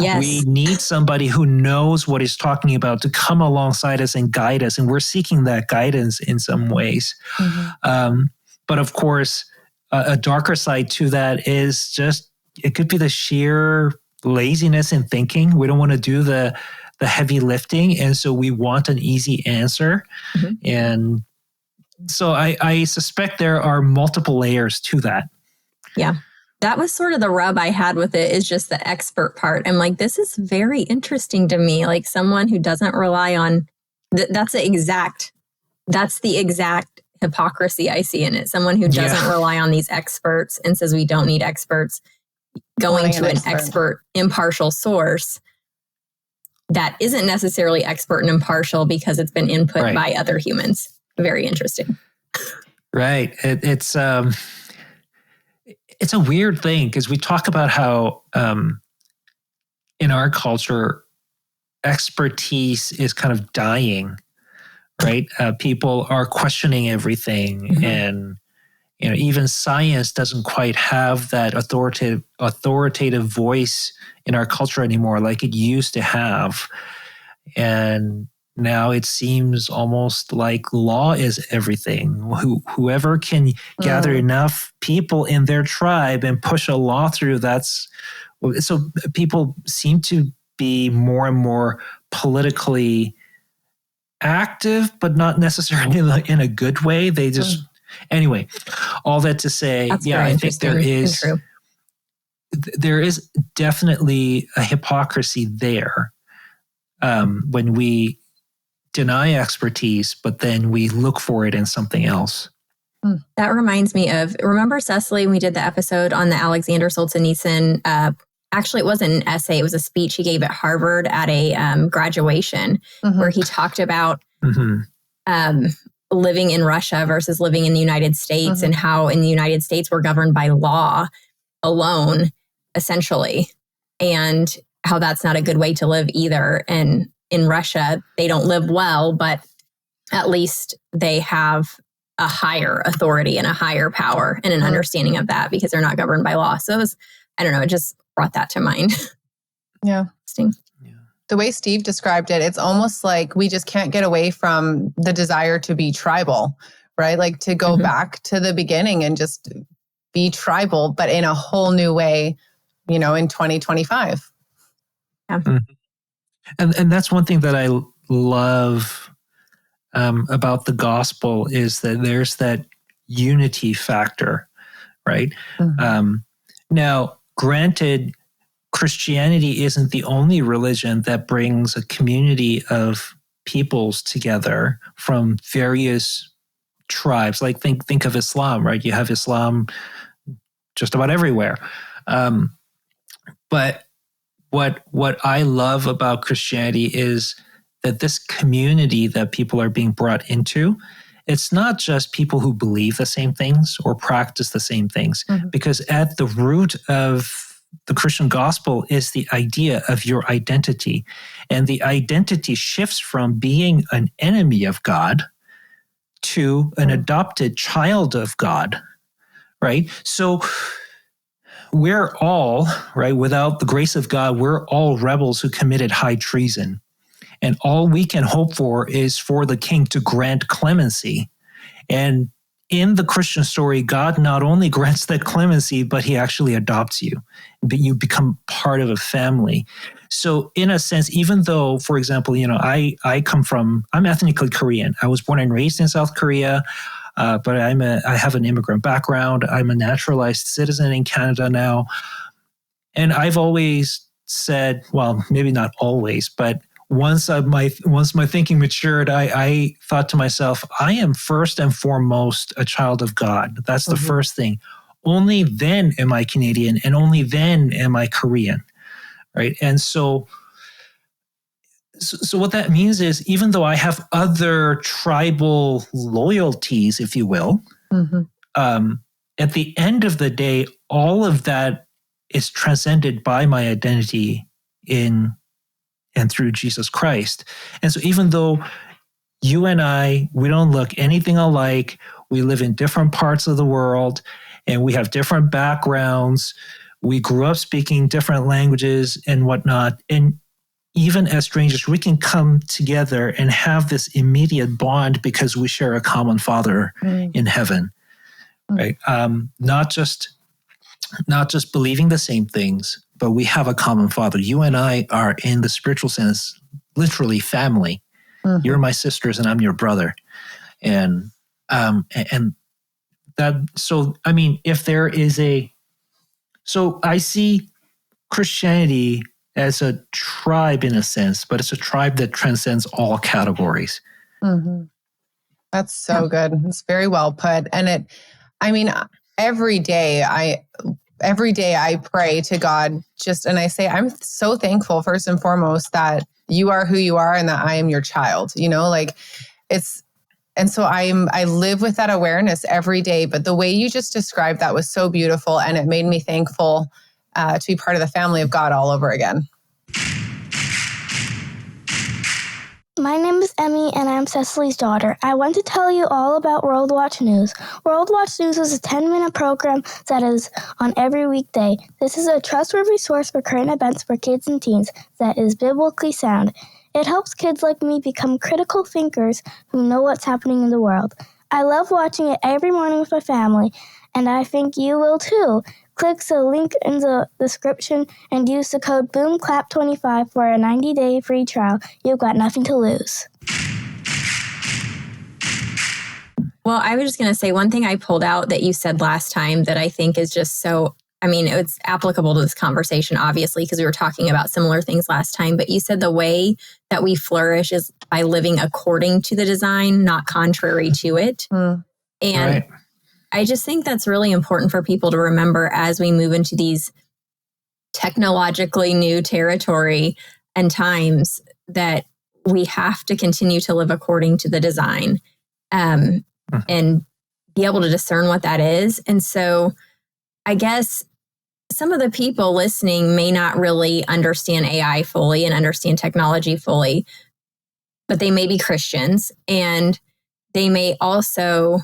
Yes. We need somebody who knows what he's talking about to come alongside us and guide us. And we're seeking that guidance in some ways. But of course, a darker side to that is just, it could be the sheer laziness in thinking. We don't want to do the heavy lifting. And so we want an easy answer. And so I suspect there are multiple layers to that. Yeah. That was sort of the rub I had with it, is just the expert part. I'm like, this is very interesting to me. Like someone who doesn't rely on, that's the exact hypocrisy I see in it. Someone who doesn't rely on these experts and says we don't need experts, going to an expert impartial source that isn't necessarily expert and impartial because it's been input by other humans. Very interesting. Right. It's a weird thing because we talk about how in our culture, expertise is kind of dying, right? People are questioning everything, and even science doesn't quite have that authoritative voice in our culture anymore, like it used to have, and now it seems almost like law is everything. Whoever can gather enough people in their tribe and push a law through, so people seem to be more and more politically active, but not necessarily in a good way. They just, anyway, all that to say, I think there is definitely a hypocrisy there when we deny expertise, but then we look for it in something else. That reminds me of, remember Cecily, we did the episode on the Alexander Solzhenitsyn. Actually, it wasn't an essay, it was a speech he gave at Harvard at a graduation where he talked about living in Russia versus living in the United States, and how in the United States we're governed by law alone, essentially, and how that's not a good way to live either. And in Russia, they don't live well, but at least they have a higher authority and a higher power and an understanding of that because they're not governed by law. So it was, I don't know, it just brought that to mind. Yeah. Interesting. The way Steve described it, it's almost like we just can't get away from the desire to be tribal, right? Like to go back to the beginning and just be tribal, but in a whole new way, in 2025. Yeah. And that's one thing that I love about the gospel is that there's that unity factor, right? Now, granted, Christianity isn't the only religion that brings a community of peoples together from various tribes. Like think of Islam, right? You have Islam just about everywhere. But what I love about Christianity is that this community that people are being brought into, it's not just people who believe the same things or practice the same things, because at the root of the Christian gospel is the idea of your identity. And the identity shifts from being an enemy of God to an adopted child of God, right? So we're all, right, without the grace of God, we're all rebels who committed high treason. And all we can hope for is for the king to grant clemency. And in the Christian story, God not only grants that clemency, but he actually adopts you. But you become part of a family. So in a sense, even though, for example, I'm ethnically Korean. I was born and raised in South Korea, but I have an immigrant background. I'm a naturalized citizen in Canada now. And I've always said, well, maybe not always, but once my thinking matured, I thought to myself, I am first and foremost a child of God. That's the first thing. Only then am I Canadian, and only then am I Korean, right? And so what that means is, even though I have other tribal loyalties, if you will, at the end of the day, all of that is transcended by my identity in and through Jesus Christ. And so even though you and I, we don't look anything alike, we live in different parts of the world, and we have different backgrounds, we grew up speaking different languages and whatnot, and even as strangers, we can come together and have this immediate bond because we share a common Father in heaven, right? Not just believing the same things, but we have a common Father. You and I are, in the spiritual sense, literally family. You're my sisters and I'm your brother. And that, so, I mean, if there is so I see Christianity as a tribe in a sense, but it's a tribe that transcends all categories. That's so good. It's very well put. And every day I pray to God and I say, I'm so thankful first and foremost that you are who you are and that I am your child, and so I live with that awareness every day. But the way you just described that was so beautiful, and it made me thankful to be part of the family of God all over again. My name is Emmy, and I'm Cecily's daughter. I want to tell you all about World Watch News. World Watch News is a 10-minute program that is on every weekday. This is a trustworthy source for current events for kids and teens that is biblically sound. It helps kids like me become critical thinkers who know what's happening in the world. I love watching it every morning with my family, and I think you will too. Click the link in the description and use the code BOOMCLAP25 for a 90-day free trial. You've got nothing to lose. Well, I was just going to say one thing I pulled out that you said last time that I think is just so, it's applicable to this conversation, obviously, because we were talking about similar things last time. But you said the way that we flourish is by living according to the design, not contrary to it. And right. I just think that's really important for people to remember as we move into these technologically new territory and times, that we have to continue to live according to the design and be able to discern what that is. And so I guess some of the people listening may not really understand AI fully and understand technology fully, but they may be Christians, and they may also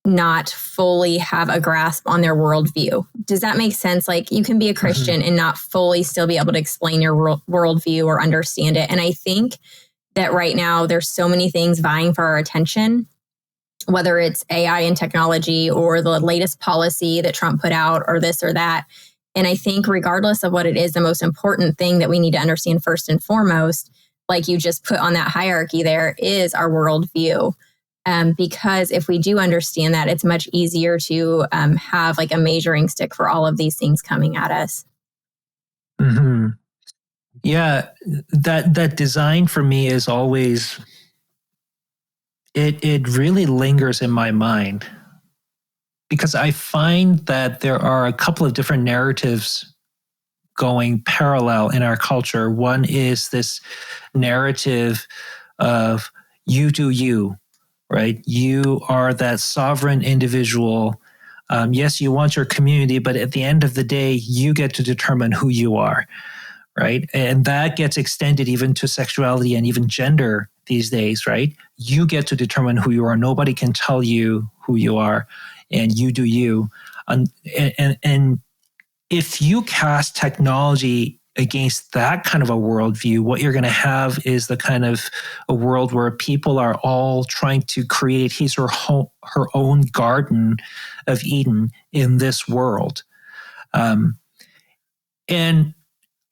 not fully have a grasp on their worldview. Does that make sense? Like, you can be a Christian and not fully still be able to explain your worldview or understand it. And I think that right now there's so many things vying for our attention, whether it's AI and technology or the latest policy that Trump put out or this or that. And I think regardless of what it is, the most important thing that we need to understand first and foremost, like you just put on that hierarchy there, is our worldview. Because if we do understand that, it's much easier to have like a measuring stick for all of these things coming at us. Yeah, that design for me is always, it really lingers in my mind, because I find that there are a couple of different narratives going parallel in our culture. One is this narrative of you do you. Right? You are that sovereign individual. Yes, you want your community, but at the end of the day, you get to determine who you are, right? And that gets extended even to sexuality and even gender these days, right? You get to determine who you are. Nobody can tell you who you are, and you do you. And if you cast technology against that kind of a worldview, what you're going to have is the kind of a world where people are all trying to create his or her own garden of Eden in this world. And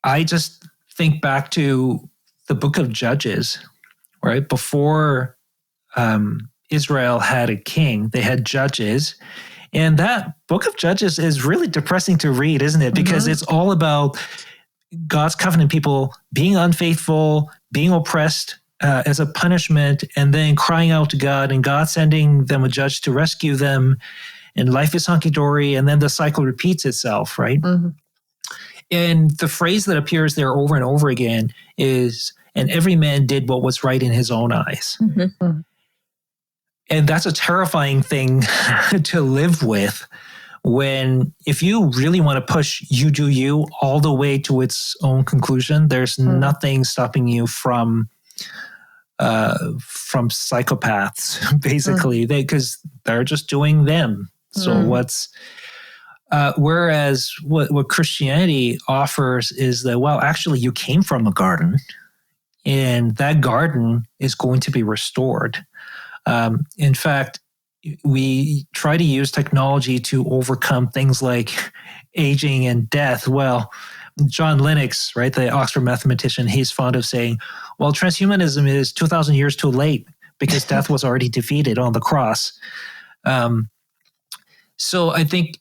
I just think back to the book of Judges, right? Before Israel had a king, they had judges. And that book of Judges is really depressing to read, isn't it? Because it's all about God's covenant people being unfaithful, being oppressed as a punishment, and then crying out to God, and God sending them a judge to rescue them, and life is hunky-dory, and then the cycle repeats itself, right? And the phrase that appears there over and over again is, and every man did what was right in his own eyes. And that's a terrifying thing to live with, when if you really want to push you do you all the way to its own conclusion, there's nothing stopping you from psychopaths, basically, because they're just doing them. So whereas what Christianity offers is that, well, actually you came from a garden, and that garden is going to be restored. In fact, we try to use technology to overcome things like aging and death. Well, John Lennox, right, the Oxford mathematician, he's fond of saying, well, transhumanism is 2,000 years too late because death was already defeated on the cross. So I think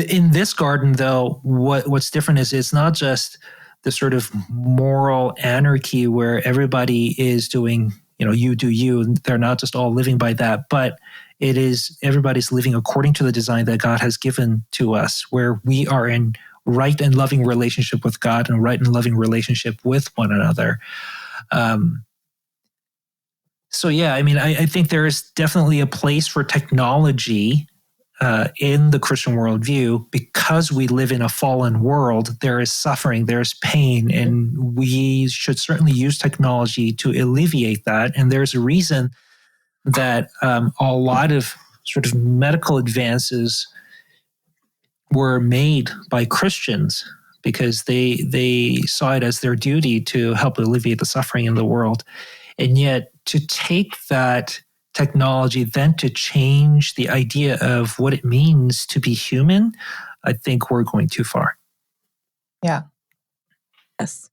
in this garden, though, what's different is it's not just the sort of moral anarchy where everybody is doing, you do you, and they're not just all living by that, but it is everybody's living according to the design that God has given to us, where we are in right and loving relationship with God and right and loving relationship with one another. So yeah, I mean, I think there is definitely a place for technology in the Christian worldview, because we live in a fallen world. There is suffering, there's pain, and we should certainly use technology to alleviate that. And there's a reason that a lot of sort of medical advances were made by Christians, because they saw it as their duty to help alleviate the suffering in the world. And yet to take that technology then to change the idea of what it means to be human, I think we're going too far. Yeah. Yes.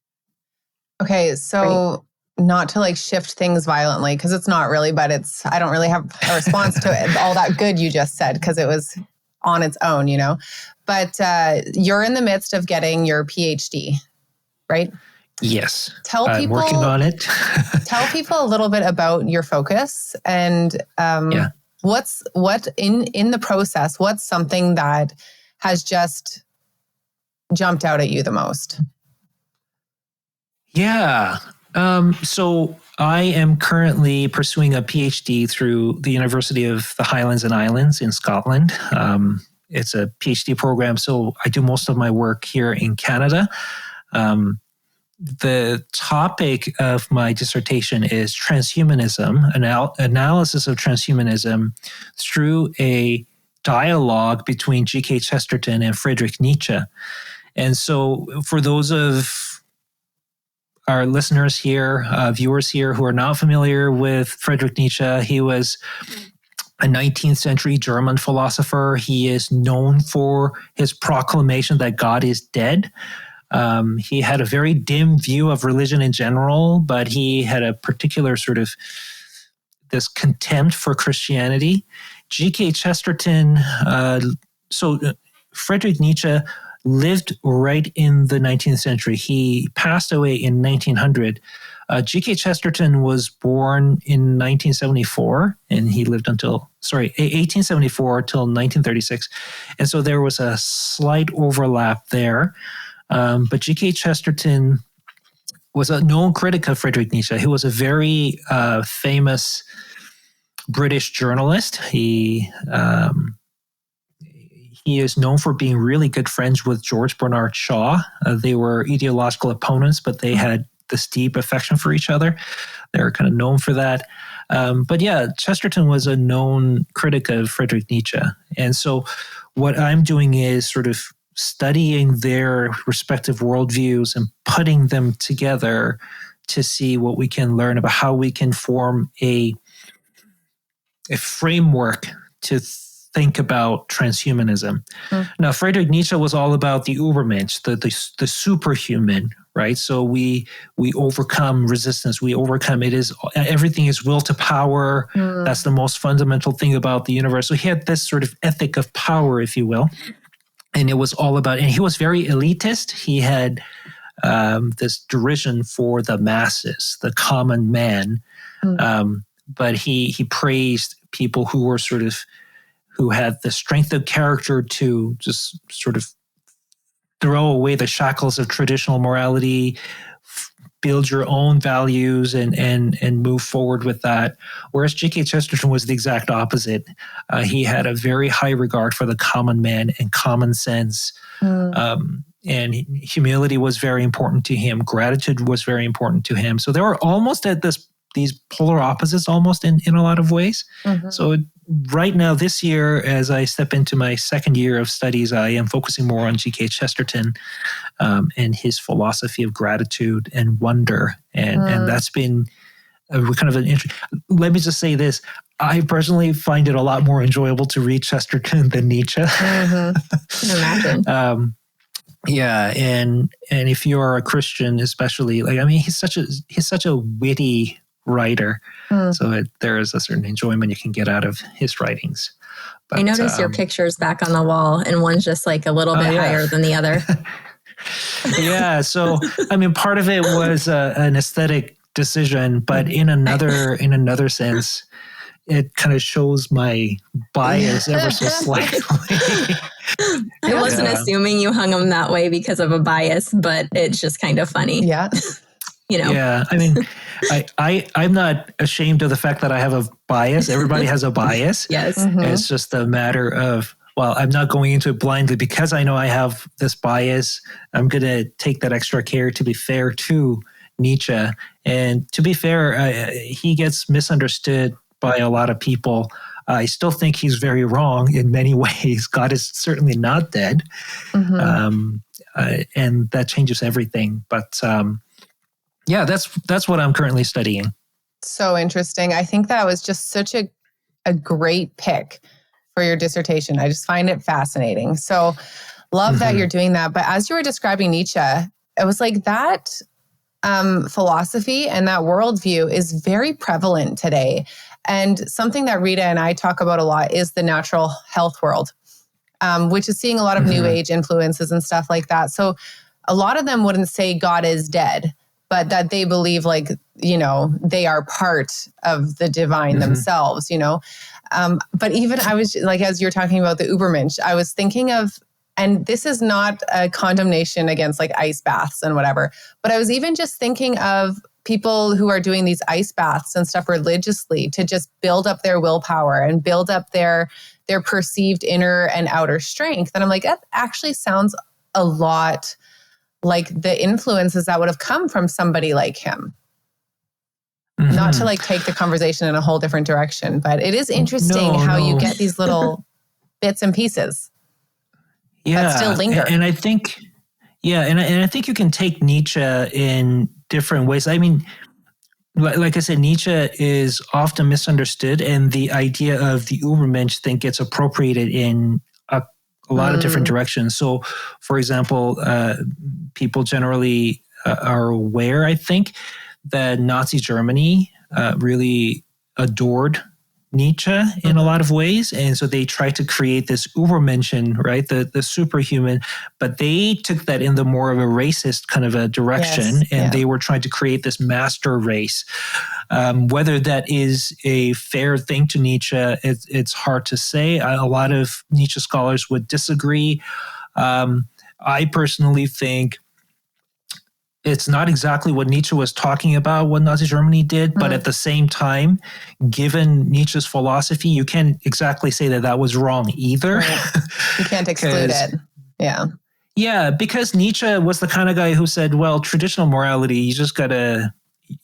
Okay, so not to shift things violently, because it's not really, but I don't really have a response to it, all that good you just said, because it was on its own, But you're in the midst of getting your PhD, right? Yes. I'm working on it. Tell people a little bit about your focus and what in the process, what's something that has just jumped out at you the most? Yeah. So I am currently pursuing a PhD through the University of the Highlands and Islands in Scotland. It's a PhD program, so I do most of my work here in Canada. The topic of my dissertation is transhumanism, analysis of transhumanism through a dialogue between G.K. Chesterton and Friedrich Nietzsche. And so for those of our listeners here, viewers here who are not familiar with Friedrich Nietzsche, he was a 19th century German philosopher. He is known for his proclamation that God is dead. He had a very dim view of religion in general, but he had a particular sort of this contempt for Christianity. G.K. Chesterton, Friedrich Nietzsche lived right in the 19th century. He passed away in 1900. G.K. Chesterton was born in 1974, and he lived until 1874 till 1936. And so there was a slight overlap there. But G.K. Chesterton was a known critic of Friedrich Nietzsche. He was a very famous British journalist. He is known for being really good friends with George Bernard Shaw. They were ideological opponents, but they had this deep affection for each other. They were kind of known for that. But yeah, Chesterton was a known critic of Friedrich Nietzsche. And so what I'm doing is sort of studying their respective worldviews and putting them together to see what we can learn about how we can form a framework to think about transhumanism. Now, Friedrich Nietzsche was all about the Übermensch, the superhuman, right? So we overcome resistance. We overcome everything is will to power. That's the most fundamental thing about the universe. So he had this sort of ethic of power, if you will. And it was all about, and he was very elitist. He had this derision for the masses, the common man. But he praised people who were who had the strength of character to just sort of throw away the shackles of traditional morality, build your own values and move forward with that. Whereas G.K. Chesterton was the exact opposite. He had a very high regard for the common man and common sense. And humility was very important to him. Gratitude was very important to him. So they were almost at these polar opposites almost in a lot of ways. So right now, this year, as I step into my second year of studies, I am focusing more on G.K. Chesterton and his philosophy of gratitude and wonder. And that's been kind of an interesting. Let me just say this. I personally find it a lot more enjoyable to read Chesterton than Nietzsche. I can imagine. Yeah, and if you're a Christian, especially, he's such a witty writer. So there is a certain enjoyment you can get out of his writings. But, I noticed your pictures back on the wall, and one's just like a little bit higher than the other. Yeah, so part of it was an aesthetic decision, but in another sense, it kind of shows my bias ever so slightly. I wasn't assuming you hung them that way because of a bias, but it's just kind of funny. Yeah. Yeah. I'm not ashamed of the fact that I have a bias. Everybody has a bias. Yes. It's just a matter of, I'm not going into it blindly because I know I have this bias. I'm going to take that extra care to be fair to Nietzsche. And to be fair, he gets misunderstood by a lot of people. I still think he's very wrong in many ways. God is certainly not dead. And that changes everything. But that's what I'm currently studying. So interesting. I think that was just such a great pick for your dissertation. I just find it fascinating. So love that you're doing that. But as you were describing Nietzsche, it was like that philosophy and that worldview is very prevalent today. And something that Rita and I talk about a lot is the natural health world, which is seeing a lot of new age influences and stuff like that. So a lot of them wouldn't say God is dead, but that they believe they are part of the divine themselves, But even I was like, as you're talking about the Übermensch, I was thinking of, and this is not a condemnation against like ice baths and whatever, but I was even just thinking of people who are doing these ice baths and stuff religiously to just build up their willpower and build up their perceived inner and outer strength. And I'm like, that actually sounds a lot like the influences that would have come from somebody like him. Not to like take the conversation in a whole different direction, but it is interesting how you get these little bits and pieces that still linger. And I think, and I think you can take Nietzsche in different ways. I mean, like I said, Nietzsche is often misunderstood, and the idea of the Übermensch thing gets appropriated in a lot of different directions. So, for example, people generally are aware, I think, that Nazi Germany really adored Nietzsche in a lot of ways. And so they tried to create this Übermenschen, right? The superhuman, but they took that in the more of a racist kind of a direction. And they were trying to create this master race. Whether that is a fair thing to Nietzsche, it's hard to say. A lot of Nietzsche scholars would disagree. I personally think it's not exactly what Nietzsche was talking about, what Nazi Germany did, but at the same time, given Nietzsche's philosophy, you can't exactly say that was wrong either. Right. You can't exclude it. Yeah. Yeah, because Nietzsche was the kind of guy who said, well, traditional morality, you just got to,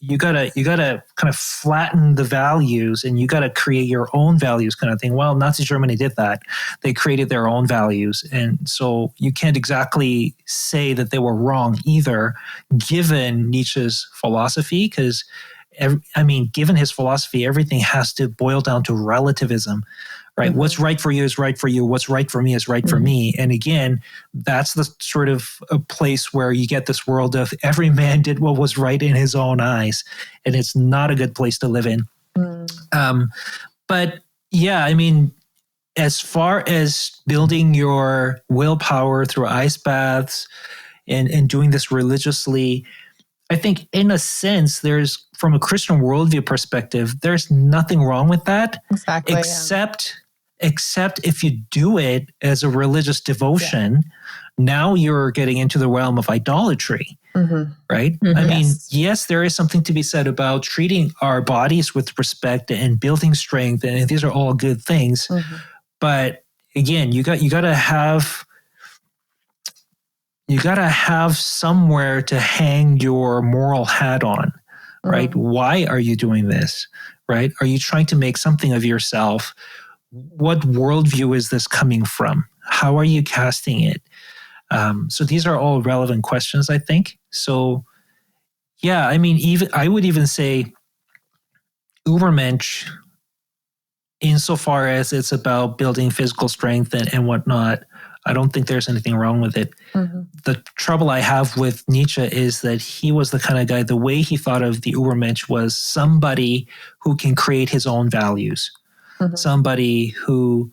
you gotta kind of flatten the values, and you gotta create your own values, kind of thing. Well, Nazi Germany did that. They created their own values, and so you can't exactly say that they were wrong either, given Nietzsche's philosophy, because given his philosophy, everything has to boil down to relativism. Right. Mm-hmm. What's right for you is right for you. What's right for me is right for me. And again, that's the sort of a place where you get this world of every man did what was right in his own eyes. And it's not a good place to live in. But yeah, as far as building your willpower through ice baths and doing this religiously, I think in a sense, there's, from a Christian worldview perspective, there's nothing wrong with that. Exactly. Except if you do it as a religious devotion, now you're getting into the realm of idolatry, right? Mm-hmm. Yes, there is something to be said about treating our bodies with respect and building strength, and these are all good things. Mm-hmm. But again, you gotta have somewhere to hang your moral hat on, right? Mm-hmm. Why are you doing this, right? Are you trying to make something of yourself? What worldview is this coming from? How are you casting it? So these are all relevant questions, I think. So, yeah, I would even say Übermensch, insofar as it's about building physical strength and whatnot, I don't think there's anything wrong with it. Mm-hmm. The trouble I have with Nietzsche is that he was the kind of guy, the way he thought of the Übermensch was somebody who can create his own values. Mm-hmm. Somebody who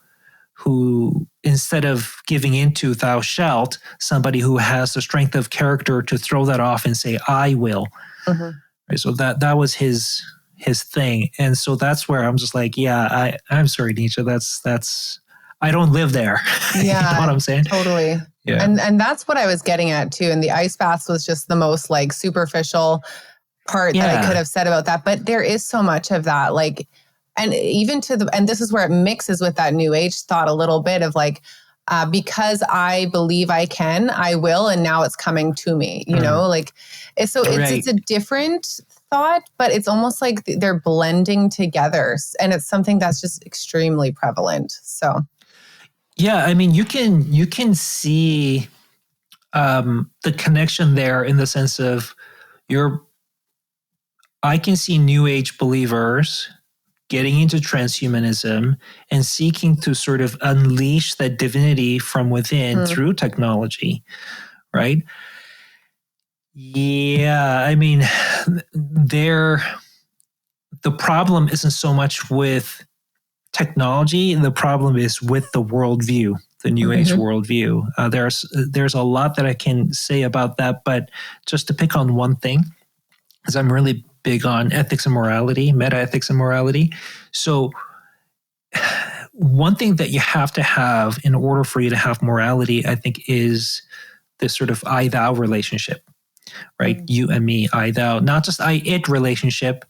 instead of giving into thou shalt, somebody who has the strength of character to throw that off and say, I will. Mm-hmm. Right, so that was his thing. And so that's where I'm just like, yeah, I'm sorry, Nietzsche, that's I don't live there. Yeah, you know what I'm saying? Totally. Yeah. And that's what I was getting at too. And the ice baths was just the most like superficial part that I could have said about that. But there is so much of that, like, and even and this is where it mixes with that New Age thought a little bit of like, because I believe I can, I will, and now it's coming to me, you know, like, it's a different thought, but it's almost like they're blending together, and it's something that's just extremely prevalent. So, yeah, you can see the connection there in the sense of I can see New Age believers getting into transhumanism and seeking to sort of unleash that divinity from within through technology, right? Yeah, the problem isn't so much with technology, the problem is with the worldview, the New Age worldview. There's a lot that I can say about that, but just to pick on one thing, because I'm really big on ethics and morality, meta-ethics and morality. So one thing that you have to have in order for you to have morality, I think, is this sort of I-thou relationship, right? Mm-hmm. You and me, I-thou, not just I-it relationship,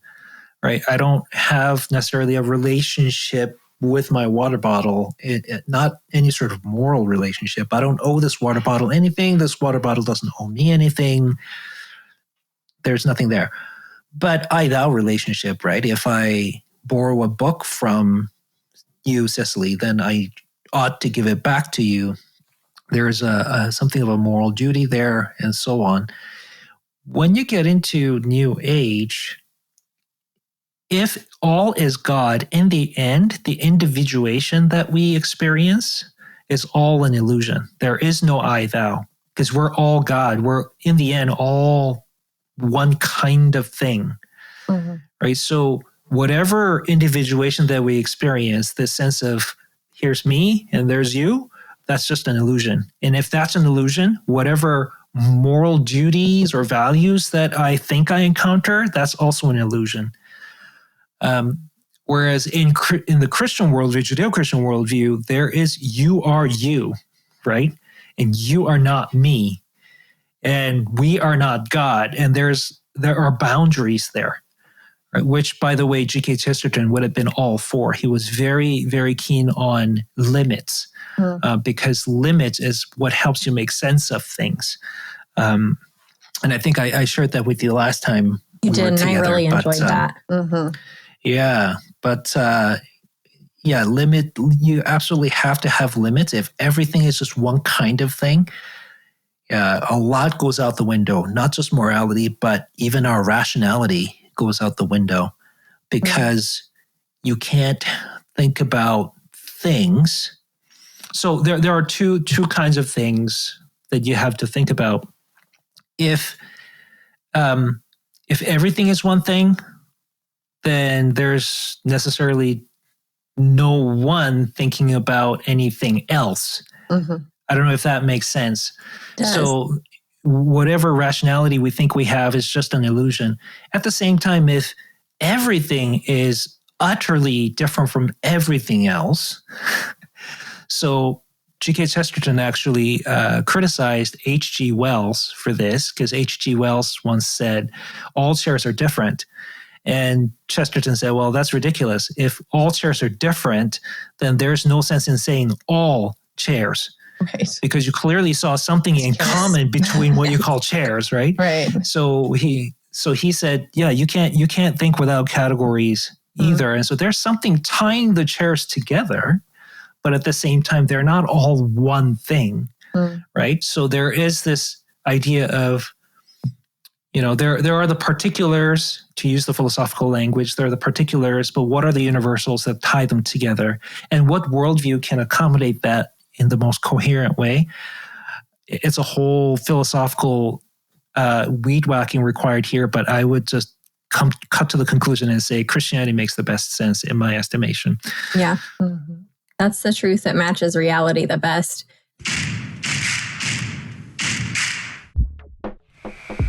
right? I don't have necessarily a relationship with my water bottle, not any sort of moral relationship. I don't owe this water bottle anything. This water bottle doesn't owe me anything. There's nothing there. But I-thou relationship, right? If I borrow a book from you, Cecily, then I ought to give it back to you. There's something of a moral duty there, and so on. When you get into New Age, if all is God, in the end, the individuation that we experience is all an illusion. There is no I-thou, because we're all God. We're, in the end, all one kind of thing, right? So whatever individuation that we experience, this sense of here's me and there's you, that's just an illusion. And if that's an illusion, whatever moral duties or values that I think I encounter, that's also an illusion. Whereas in the Christian worldview, Judeo-Christian worldview, there is you are you, right? And you are not me. And we are not God. And there are boundaries there, right? Which, by the way, G.K. Chesterton would have been all for. He was very, very keen on limits, because limits is what helps you make sense of things. And I think I shared that with you last time You did, and I really enjoyed that. Yeah, but you absolutely have to have limits. If everything is just one kind of thing, a lot goes out the window, not just morality, but even our rationality goes out the window, because you can't think about things. So there are two kinds of things that you have to think about. If everything is one thing, then there's necessarily no one thinking about anything else. I don't know if that makes sense. So whatever rationality we think we have is just an illusion. At the same time, if everything is utterly different from everything else, so G.K. Chesterton actually criticized H.G. Wells for this, because H.G. Wells once said, all chairs are different. And Chesterton said, well, that's ridiculous. If all chairs are different, then there's no sense in saying all chairs. Right. Because you clearly saw something in common between what you call chairs, right? Right. So he said, yeah, you can't think without categories either. And so there's something tying the chairs together, but at the same time, they're not all one thing, right? So there is this idea of, there are the particulars, to use the philosophical language, there are the particulars, but what are the universals that tie them together? And what worldview can accommodate that in the most coherent way? It's a whole philosophical weed whacking required here, but I would just cut to the conclusion and say Christianity makes the best sense in my estimation. Yeah. That's the truth that matches reality the best.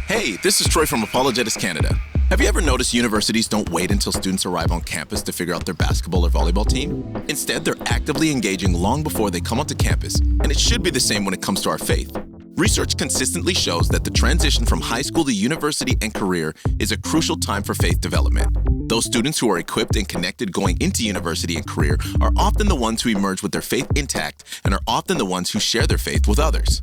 Hey, this is Troy from Apologetics Canada. Have you ever noticed universities don't wait until students arrive on campus to figure out their basketball or volleyball team? Instead, they're actively engaging long before they come onto campus, and it should be the same when it comes to our faith. Research consistently shows that the transition from high school to university and career is a crucial time for faith development. Those students who are equipped and connected going into university and career are often the ones who emerge with their faith intact and are often the ones who share their faith with others.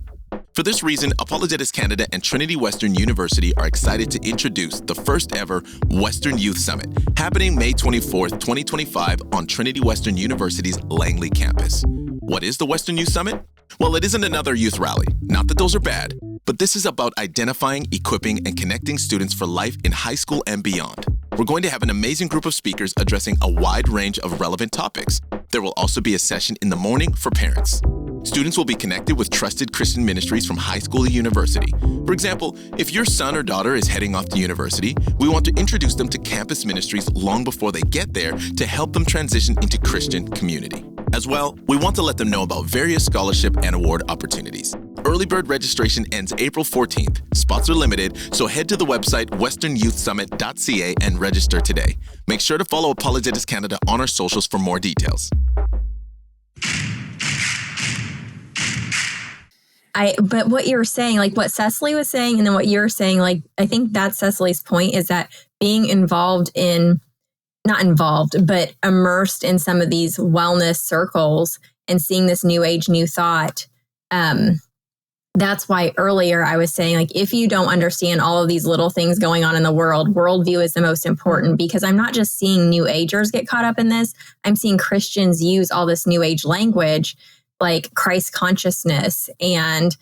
For this reason, Apologetics Canada and Trinity Western University are excited to introduce the first ever Western Youth Summit, happening May 24th, 2025 on Trinity Western University's Langley campus. What is the Western Youth Summit? Well, it isn't another youth rally. Not that those are bad, but this is about identifying, equipping, and connecting students for life in high school and beyond. We're going to have an amazing group of speakers addressing a wide range of relevant topics. There will also be a session in the morning for parents. Students will be connected with trusted Christian ministries from high school to university. For example, if your son or daughter is heading off to university, we want to introduce them to campus ministries long before they get there to help them transition into Christian community. As well, we want to let them know about various scholarship and award opportunities. Early bird registration ends April 14th. Spots are limited, so head to the website westernyouthsummit.ca and register today. Make sure to follow Apologetics Canada on our socials for more details. But what you're saying, like what Cecily was saying, and then what you're saying, like, I think that's Cecily's point, is that being not involved, but immersed in some of these wellness circles and seeing this new age, new thought. That's why earlier I was saying, like, if you don't understand all of these little things going on in the world, worldview is the most important, because I'm not just seeing new agers get caught up in this. I'm seeing Christians use all this new age language, like Christ consciousness and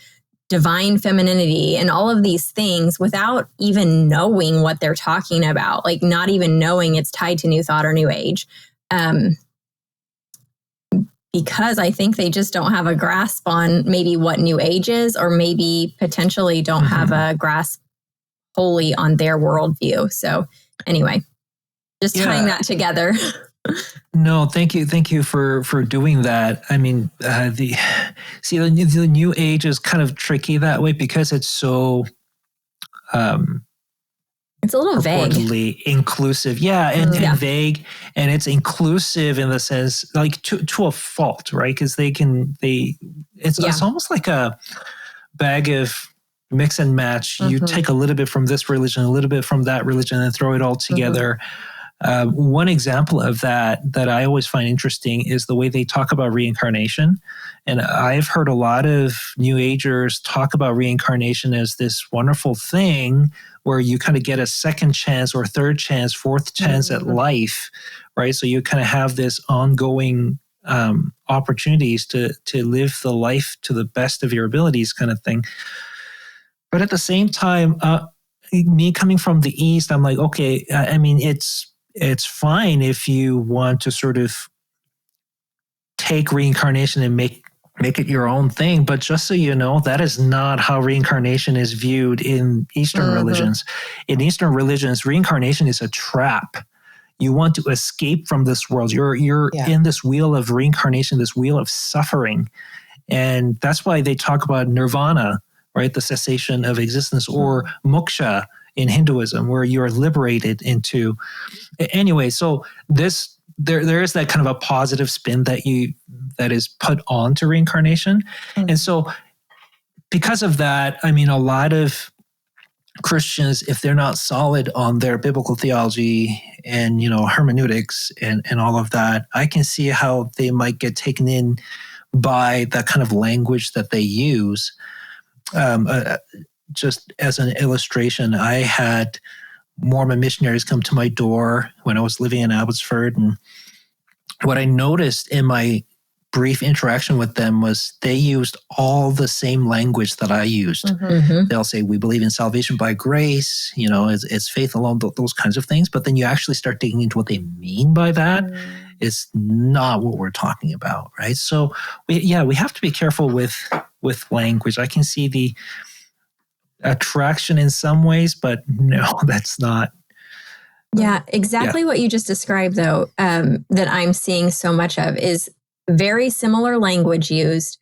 divine femininity and all of these things, without even knowing what they're talking about, like not even knowing it's tied to new thought or new age. Because I think they just don't have a grasp on maybe what new age is, or maybe potentially don't have a grasp wholly on their worldview. So anyway, just tying that together. No, thank you for doing that. I mean, the new age is kind of tricky that way because it's so it's a little vague, inclusive, and vague, and it's inclusive in the sense, like to a fault, right? Because it's almost like a bag of mix and match. You take a little bit from this religion, a little bit from that religion, and throw it all together. One example of that I always find interesting is the way they talk about reincarnation. And I've heard a lot of New Agers talk about reincarnation as this wonderful thing where you kind of get a second chance or third chance, fourth chance at life, right? So you kind of have this ongoing opportunities to live the life to the best of your abilities kind of thing. But at the same time, me coming from the East, I'm like, okay, I mean, it's fine if you want to sort of take reincarnation and make it your own thing. But just so you know, that is not how reincarnation is viewed in Eastern religions. In Eastern religions, reincarnation is a trap. You want to escape from this world. You're in this wheel of reincarnation, this wheel of suffering. And that's why they talk about nirvana, right? The cessation of existence, or moksha in Hinduism, where you're liberated into. Anyway, so there is that kind of a positive spin that is put onto reincarnation. And so because of that, I mean, a lot of Christians, if they're not solid on their biblical theology and, hermeneutics and all of that, I can see how they might get taken in by that kind of language that they use. Just as an illustration, I had Mormon missionaries come to my door when I was living in Abbotsford. And what I noticed in my brief interaction with them was they used all the same language that I used. They'll say, we believe in salvation by grace, it's faith alone, those kinds of things. But then you actually start digging into what they mean by that. It's not what we're talking about, right? So we have to be careful with language. I can see the attraction in some ways, but no, that's not. Yeah, exactly what you just described, though, that I'm seeing so much of is very similar language used,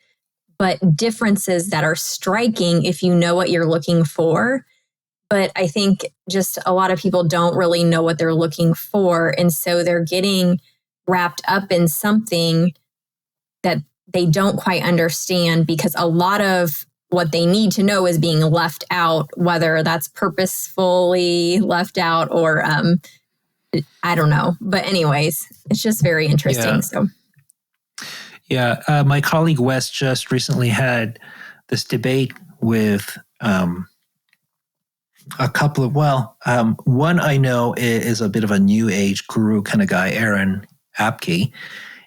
but differences that are striking if you know what you're looking for. But I think just a lot of people don't really know what they're looking for. And so they're getting wrapped up in something that they don't quite understand, because a lot of what they need to know is being left out, whether that's purposefully left out or I don't know. But anyways, it's just very interesting. Yeah, my colleague Wes just recently had this debate with a couple of, one I know is a bit of a new age guru kind of guy, Aaron Abke,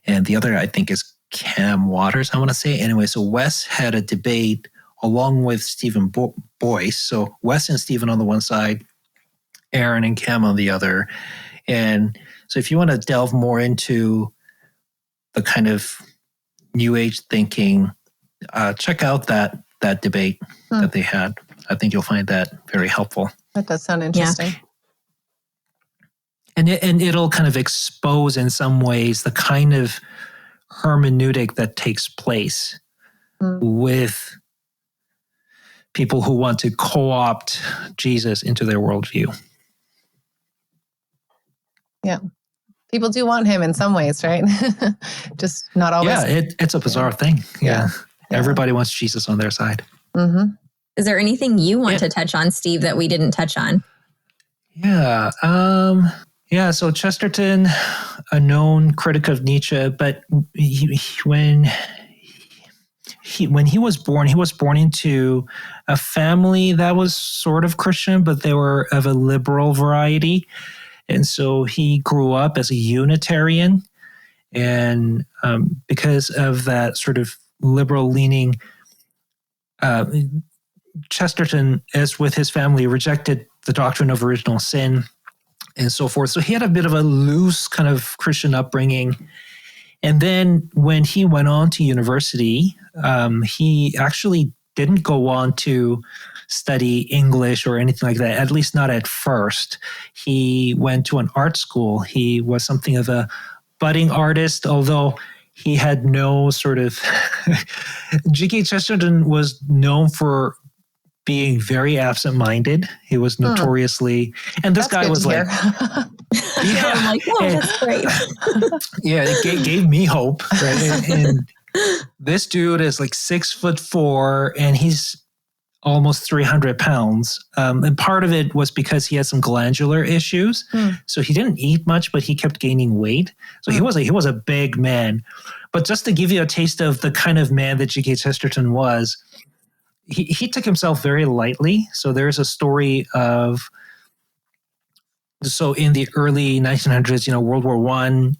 and the other I think is Cam Waters, I want to say. Anyway, so Wes had a debate along with Stephen Boyce. So Wes and Stephen on the one side, Aaron and Cam on the other. And so if you want to delve more into the kind of new age thinking, check out that debate that they had. I think you'll find that very helpful. That does sound interesting. And it'll kind of expose in some ways the kind of hermeneutic that takes place with people who want to co-opt Jesus into their worldview. Yeah. People do want him in some ways, right? Just not always. Yeah, it's a bizarre thing. Yeah. Everybody wants Jesus on their side. Is there anything you want to touch on, Steve, that we didn't touch on? Yeah. So Chesterton, a known critic of Nietzsche, but when he was born into a family that was sort of Christian, but they were of a liberal variety. And so he grew up as a Unitarian. And because of that sort of liberal leaning, Chesterton, as with his family, rejected the doctrine of original sin and so forth. So he had a bit of a loose kind of Christian upbringing. And then when he went on to university, he actually didn't go on to study English or anything like that, at least not at first. He went to an art school. He was something of a budding artist, although he had no sort of... G.K. Chesterton was known for being very absent-minded. He was notoriously... And this guy was like... I'm like, oh, that's great. It gave me hope. Right? And this dude is like 6'4", and he's almost 300 pounds. And part of it was because he had some glandular issues. So he didn't eat much, but he kept gaining weight. So he was a big man. But just to give you a taste of the kind of man that G.K. Chesterton was, he took himself very lightly. So there's a story of, so in the early 1900s, World War I,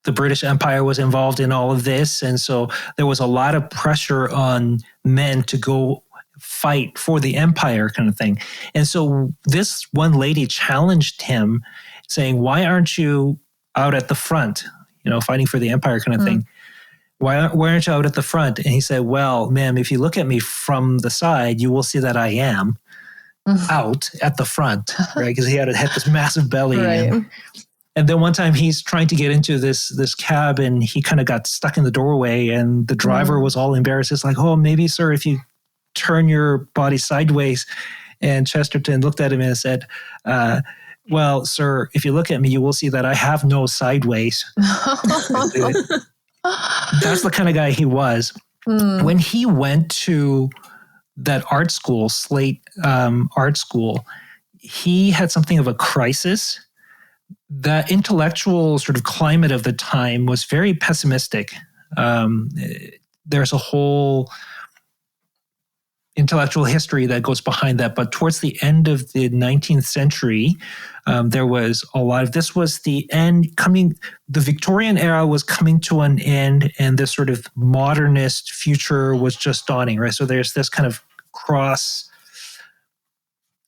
the British Empire was involved in all of this. And so there was a lot of pressure on men to go fight for the empire kind of thing. And so this one lady challenged him saying, why aren't you out at the front, fighting for the empire kind of thing? Why aren't you out at the front? And he said, well, ma'am, if you look at me from the side, you will see that I am out at the front, right? Because he had this massive belly. Right. And then one time he's trying to get into this cab and he kind of got stuck in the doorway and the driver was all embarrassed. It's like, oh, maybe, sir, if you turn your body sideways. And Chesterton looked at him and said, well, sir, if you look at me, you will see that I have no sideways. That's the kind of guy he was. When he went to that art school, Slate Art School, he had something of a crisis. The intellectual sort of climate of the time was very pessimistic. There's a whole intellectual history that goes behind that. But towards the end of the 19th century, there was a lot of, this was the end coming, the Victorian era was coming to an end and this sort of modernist future was just dawning, right? So there's this kind of cross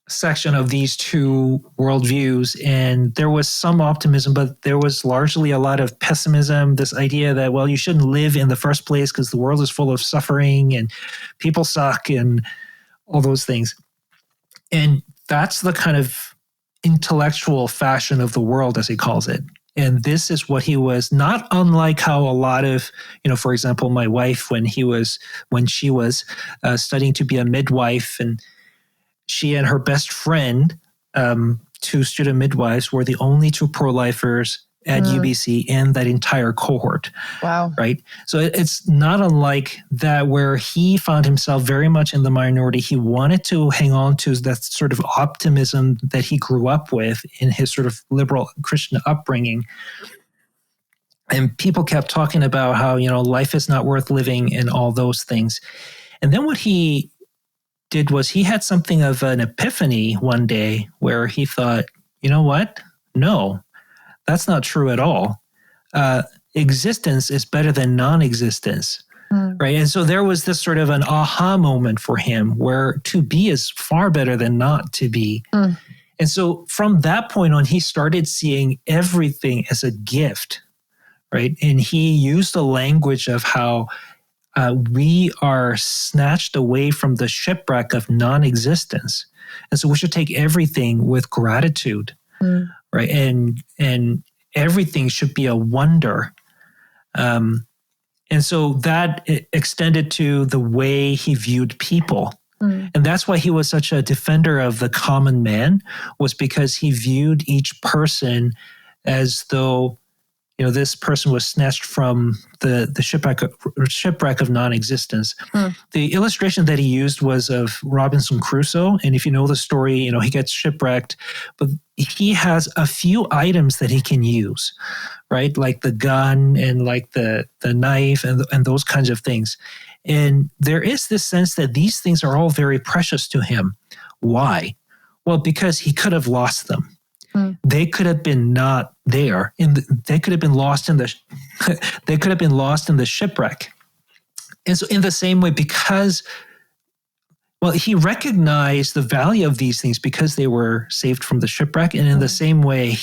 section of these two worldviews, and there was some optimism, but there was largely a lot of pessimism, this idea that, well, you shouldn't live in the first place because the world is full of suffering and people suck and all those things. And that's the kind of intellectual fashion of the world, as he calls it. And this is what he was, not unlike how a lot of, for example, my wife, when she was studying to be a midwife, and she and her best friend, two student midwives, were the only two pro-lifers at UBC in that entire cohort. Wow. Right? So it's not unlike that, where he found himself very much in the minority. He wanted to hang on to that sort of optimism that he grew up with in his sort of liberal Christian upbringing. And people kept talking about how, life is not worth living and all those things. And then what he did was he had something of an epiphany one day where he thought, you know what? No, that's not true at all. Existence is better than non-existence, right? And so there was this sort of an aha moment for him where to be is far better than not to be. And so from that point on, he started seeing everything as a gift, right? And he used the language of how we are snatched away from the shipwreck of non-existence. And so we should take everything with gratitude, right? And everything should be a wonder. And so that extended to the way he viewed people. And that's why he was such a defender of the common man, was because he viewed each person as though, this person was snatched from the shipwreck of non-existence. The illustration that he used was of Robinson Crusoe. And if you know the story, he gets shipwrecked, but he has a few items that he can use, right? Like the gun and like the knife and those kinds of things. And there is this sense that these things are all very precious to him. Why? Well, because he could have lost them. They could have been not there, they could have been lost in the shipwreck. And so, in the same way, because he recognized the value of these things because they were saved from the shipwreck. And in the same way,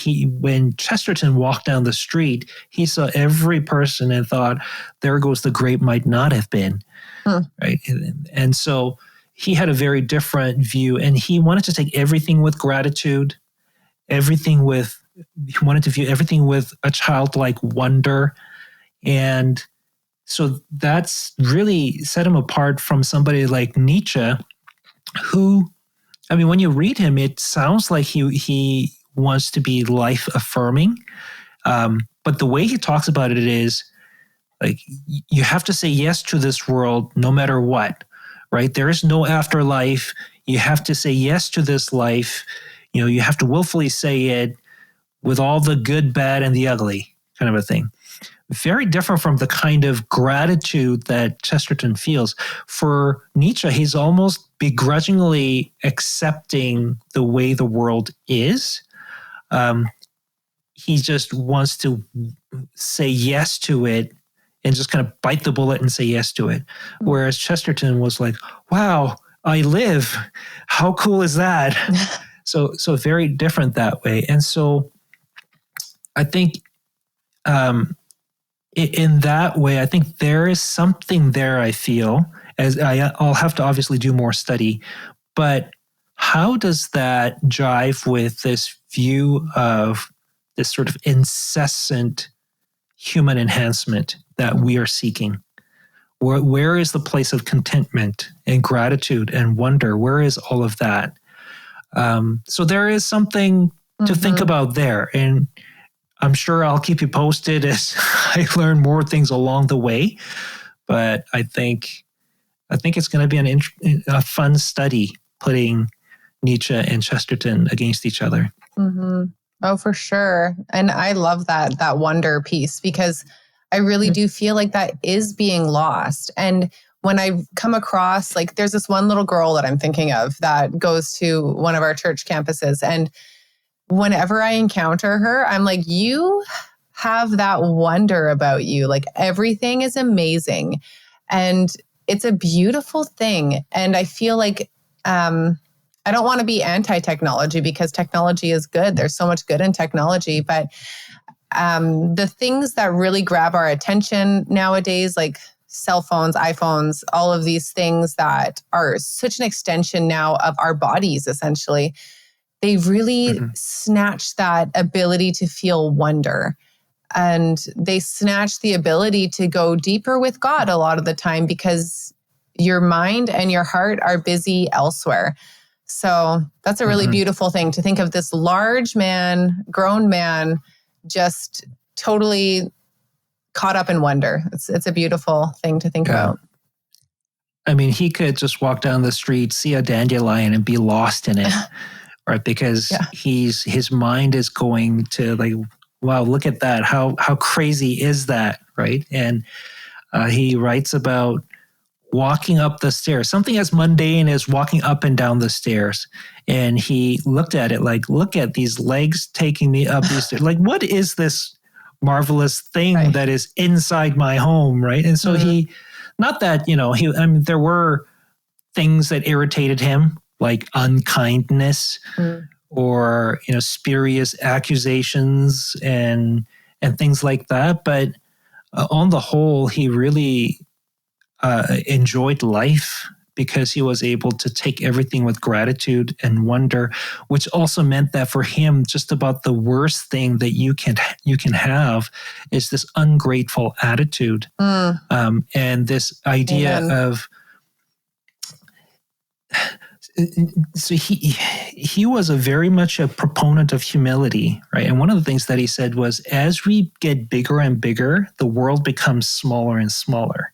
when Chesterton walked down the street, he saw every person and thought, "There goes the great might not have been." Right, and so he had a very different view, and he wanted to take everything with gratitude. He wanted to view everything with a childlike wonder. And so that's really set him apart from somebody like Nietzsche, who, when you read him, it sounds like he wants to be life affirming. But the way he talks about it is like, you have to say yes to this world no matter what, right? There is no afterlife. You have to say yes to this life. You have to willfully say it with all the good, bad, and the ugly kind of a thing. Very different from the kind of gratitude that Chesterton feels. For Nietzsche, he's almost begrudgingly accepting the way the world is. He just wants to say yes to it and just kind of bite the bullet and say yes to it. Whereas Chesterton was like, wow, I live. How cool is that? So very different that way. And so I think in that way, I think there is something there, I feel, as I'll have to obviously do more study, but how does that jive with this view of this sort of incessant human enhancement that we are seeking? Where is the place of contentment and gratitude and wonder? Where is all of that? So there is something to think about there. And I'm sure I'll keep you posted as I learn more things along the way. But I think it's going to be a fun study putting Nietzsche and Chesterton against each other. Mm-hmm. Oh, for sure. And I love that wonder piece, because I really do feel like that is being lost. And when I come across, like, there's this one little girl that I'm thinking of that goes to one of our church campuses. And whenever I encounter her, I'm like, you have that wonder about you. Like, everything is amazing. And it's a beautiful thing. And I feel like, I don't want to be anti-technology, because technology is good. There's so much good in technology. But the things that really grab our attention nowadays, like cell phones, iPhones, all of these things that are such an extension now of our bodies, essentially, they really snatch that ability to feel wonder. And they snatch the ability to go deeper with God a lot of the time, because your mind and your heart are busy elsewhere. So that's a really beautiful thing to think of, this large man, grown man, just totally caught up in wonder. It's a beautiful thing to think about. I mean, he could just walk down the street, see a dandelion, and be lost in it, right? Because his mind is going to, like, wow, look at that. How crazy is that, right? And he writes about walking up the stairs, something as mundane as walking up and down the stairs. And he looked at it like, look at these legs taking me up these stairs. Like, what is this marvelous thing that is inside my home, right? And so not that, there were things that irritated him, like unkindness or, spurious accusations and things like that. But on the whole, he really enjoyed life, because he was able to take everything with gratitude and wonder, which also meant that for him, just about the worst thing that you can have is this ungrateful attitude, and this idea of. So he was very much a proponent of humility, right? And one of the things that he said was, as we get bigger and bigger, the world becomes smaller and smaller.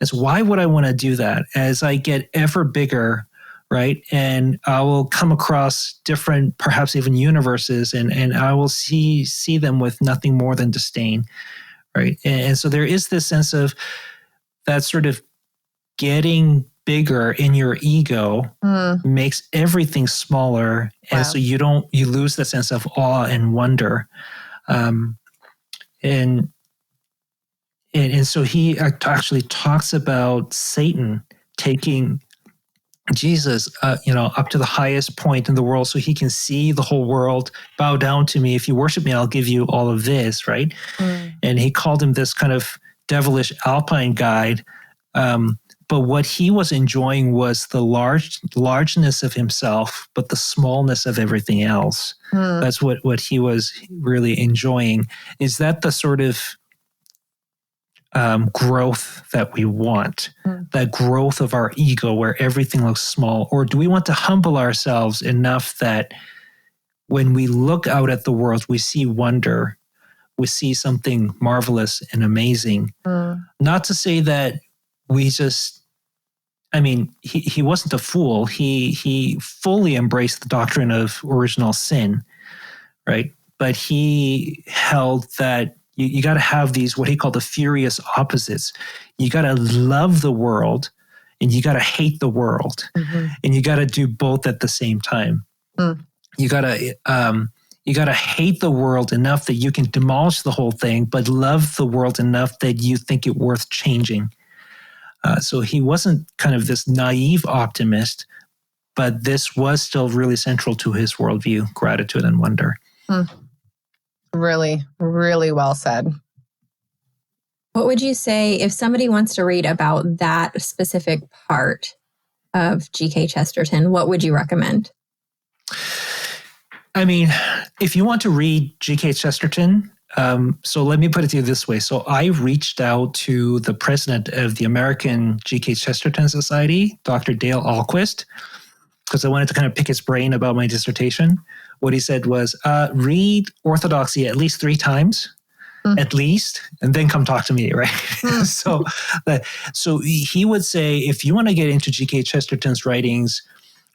Is why would I want to do that? As I get ever bigger, right? And I will come across different, perhaps even universes, and I will see them with nothing more than disdain, right? And so there is this sense of that sort of getting bigger in your ego makes everything smaller, and so you lose the sense of awe and wonder, And so he actually talks about Satan taking Jesus, up to the highest point in the world, so he can see the whole world. Bow down to me. If you worship me, I'll give you all of this, right? And he called him this kind of devilish alpine guide. But what he was enjoying was the largeness of himself, but the smallness of everything else. That's what he was really enjoying. Is that the sort of growth that we want, that growth of our ego where everything looks small? Or do we want to humble ourselves enough that when we look out at the world, we see wonder, we see something marvelous and amazing? Not to say that we just I mean, he wasn't a fool. He fully embraced the doctrine of original sin, right? But he held that you got to have these, what he called the furious opposites. You got to love the world and you got to hate the world. Mm-hmm. And you got to do both at the same time. Mm. You got to hate the world enough that you can demolish the whole thing, but love the world enough that you think it worth changing. So he wasn't kind of this naive optimist, but this was still really central to his worldview, gratitude and wonder. Really, really well said. What would you say if somebody wants to read about that specific part of G.K. Chesterton? What would you recommend? I mean, if you want to read G.K. Chesterton, so let me put it to you this way. So I reached out to the president of the American G.K. Chesterton Society, Dr. Dale Ahlquist, because I wanted to kind of pick his brain about my dissertation. What he said was, read Orthodoxy at least 3 times, at least, and then come talk to me, right? So he would say, if you want to get into G.K. Chesterton's writings,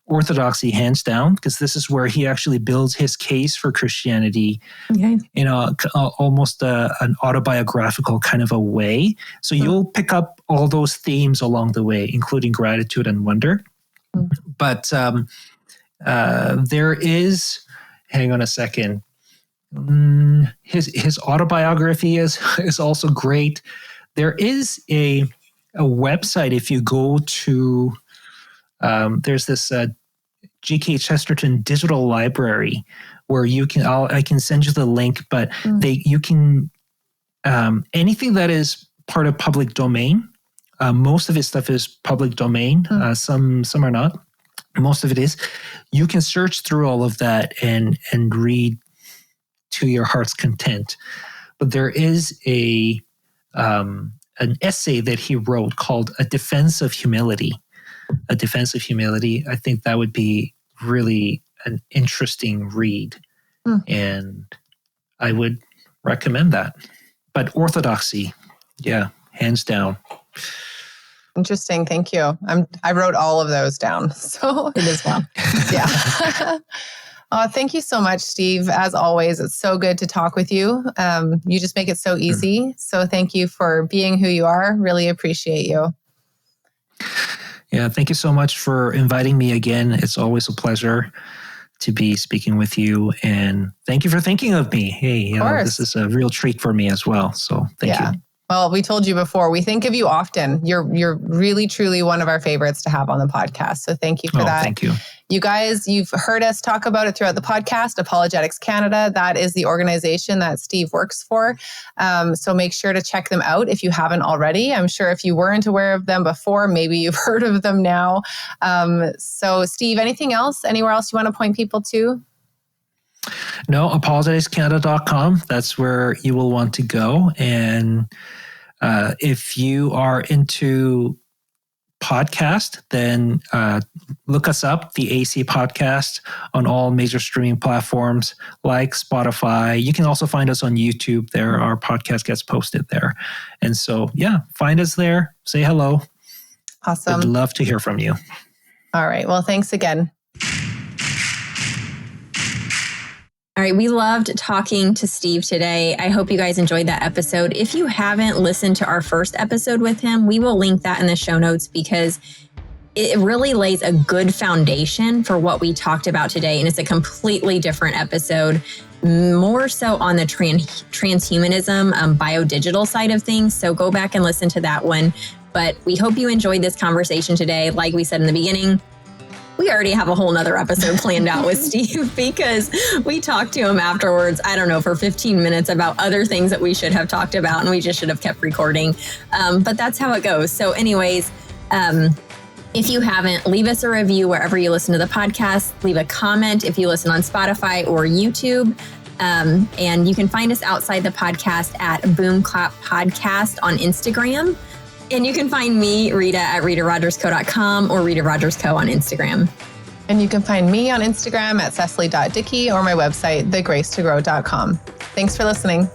Orthodoxy hands down, because this is where he actually builds his case for Christianity in almost an autobiographical kind of a way. So you'll pick up all those themes along the way, including gratitude and wonder. But there is, hang on a second, his autobiography is also great. There is a website, if you go to there's this G.K. Chesterton digital library where I can send you the link, but you can anything that is part of public domain. Most of his stuff is public domain. Some are not. Most of it is. You can search through all of that and read to your heart's content. But there is an essay that he wrote called "A Defense of Humility." A Defense of Humility. I think that would be really an interesting read. And I would recommend that. But Orthodoxy, yeah, hands down. Interesting. Thank you. I wrote all of those down. So it is well. Yeah. Thank you so much, Steve. As always, it's so good to talk with you. You just make it so easy. So thank you for being who you are. Really appreciate you. Yeah, thank you so much for inviting me again. It's always a pleasure to be speaking with you. And thank you for thinking of me. Hey, this is a real treat for me as well. So thank you. Well, we told you before, we think of you often. You're really, truly one of our favorites to have on the podcast. So thank you for that. Thank you. You guys, you've heard us talk about it throughout the podcast, Apologetics Canada. That is the organization that Steve works for. So make sure to check them out if you haven't already. I'm sure if you weren't aware of them before, maybe you've heard of them now. So Steve, anything else? Anywhere else you want to point people to? No, apologeticscanada.com. That's where you will want to go. And if you are into podcast, then look us up, the AC Podcast, on all major streaming platforms like Spotify. You can also find us on YouTube. There, our podcast gets posted there. And so, yeah, find us there. Say hello. Awesome. I'd love to hear from you. All right. Well, thanks again. All right, we loved talking to Steve today. I hope you guys enjoyed that episode. If you haven't listened to our first episode with him, we will link that in the show notes because it really lays a good foundation for what we talked about today. And it's a completely different episode, more so on the transhumanism, biodigital side of things. So go back and listen to that one. But we hope you enjoyed this conversation today. Like we said in the beginning, we already have a whole nother episode planned out with Steve because we talked to him afterwards, I don't know, for 15 minutes about other things that we should have talked about, and we just should have kept recording. But that's how it goes. So anyways, if you haven't, leave us a review wherever you listen to the podcast. Leave a comment if you listen on Spotify or YouTube. And you can find us outside the podcast at Boom Clap Podcast on Instagram. And you can find me, Rita, at RitaRogersCo.com or Rita Rogers Co on Instagram. And you can find me on Instagram at Cecily.Dickey or my website, thegracetogrow.com. Thanks for listening.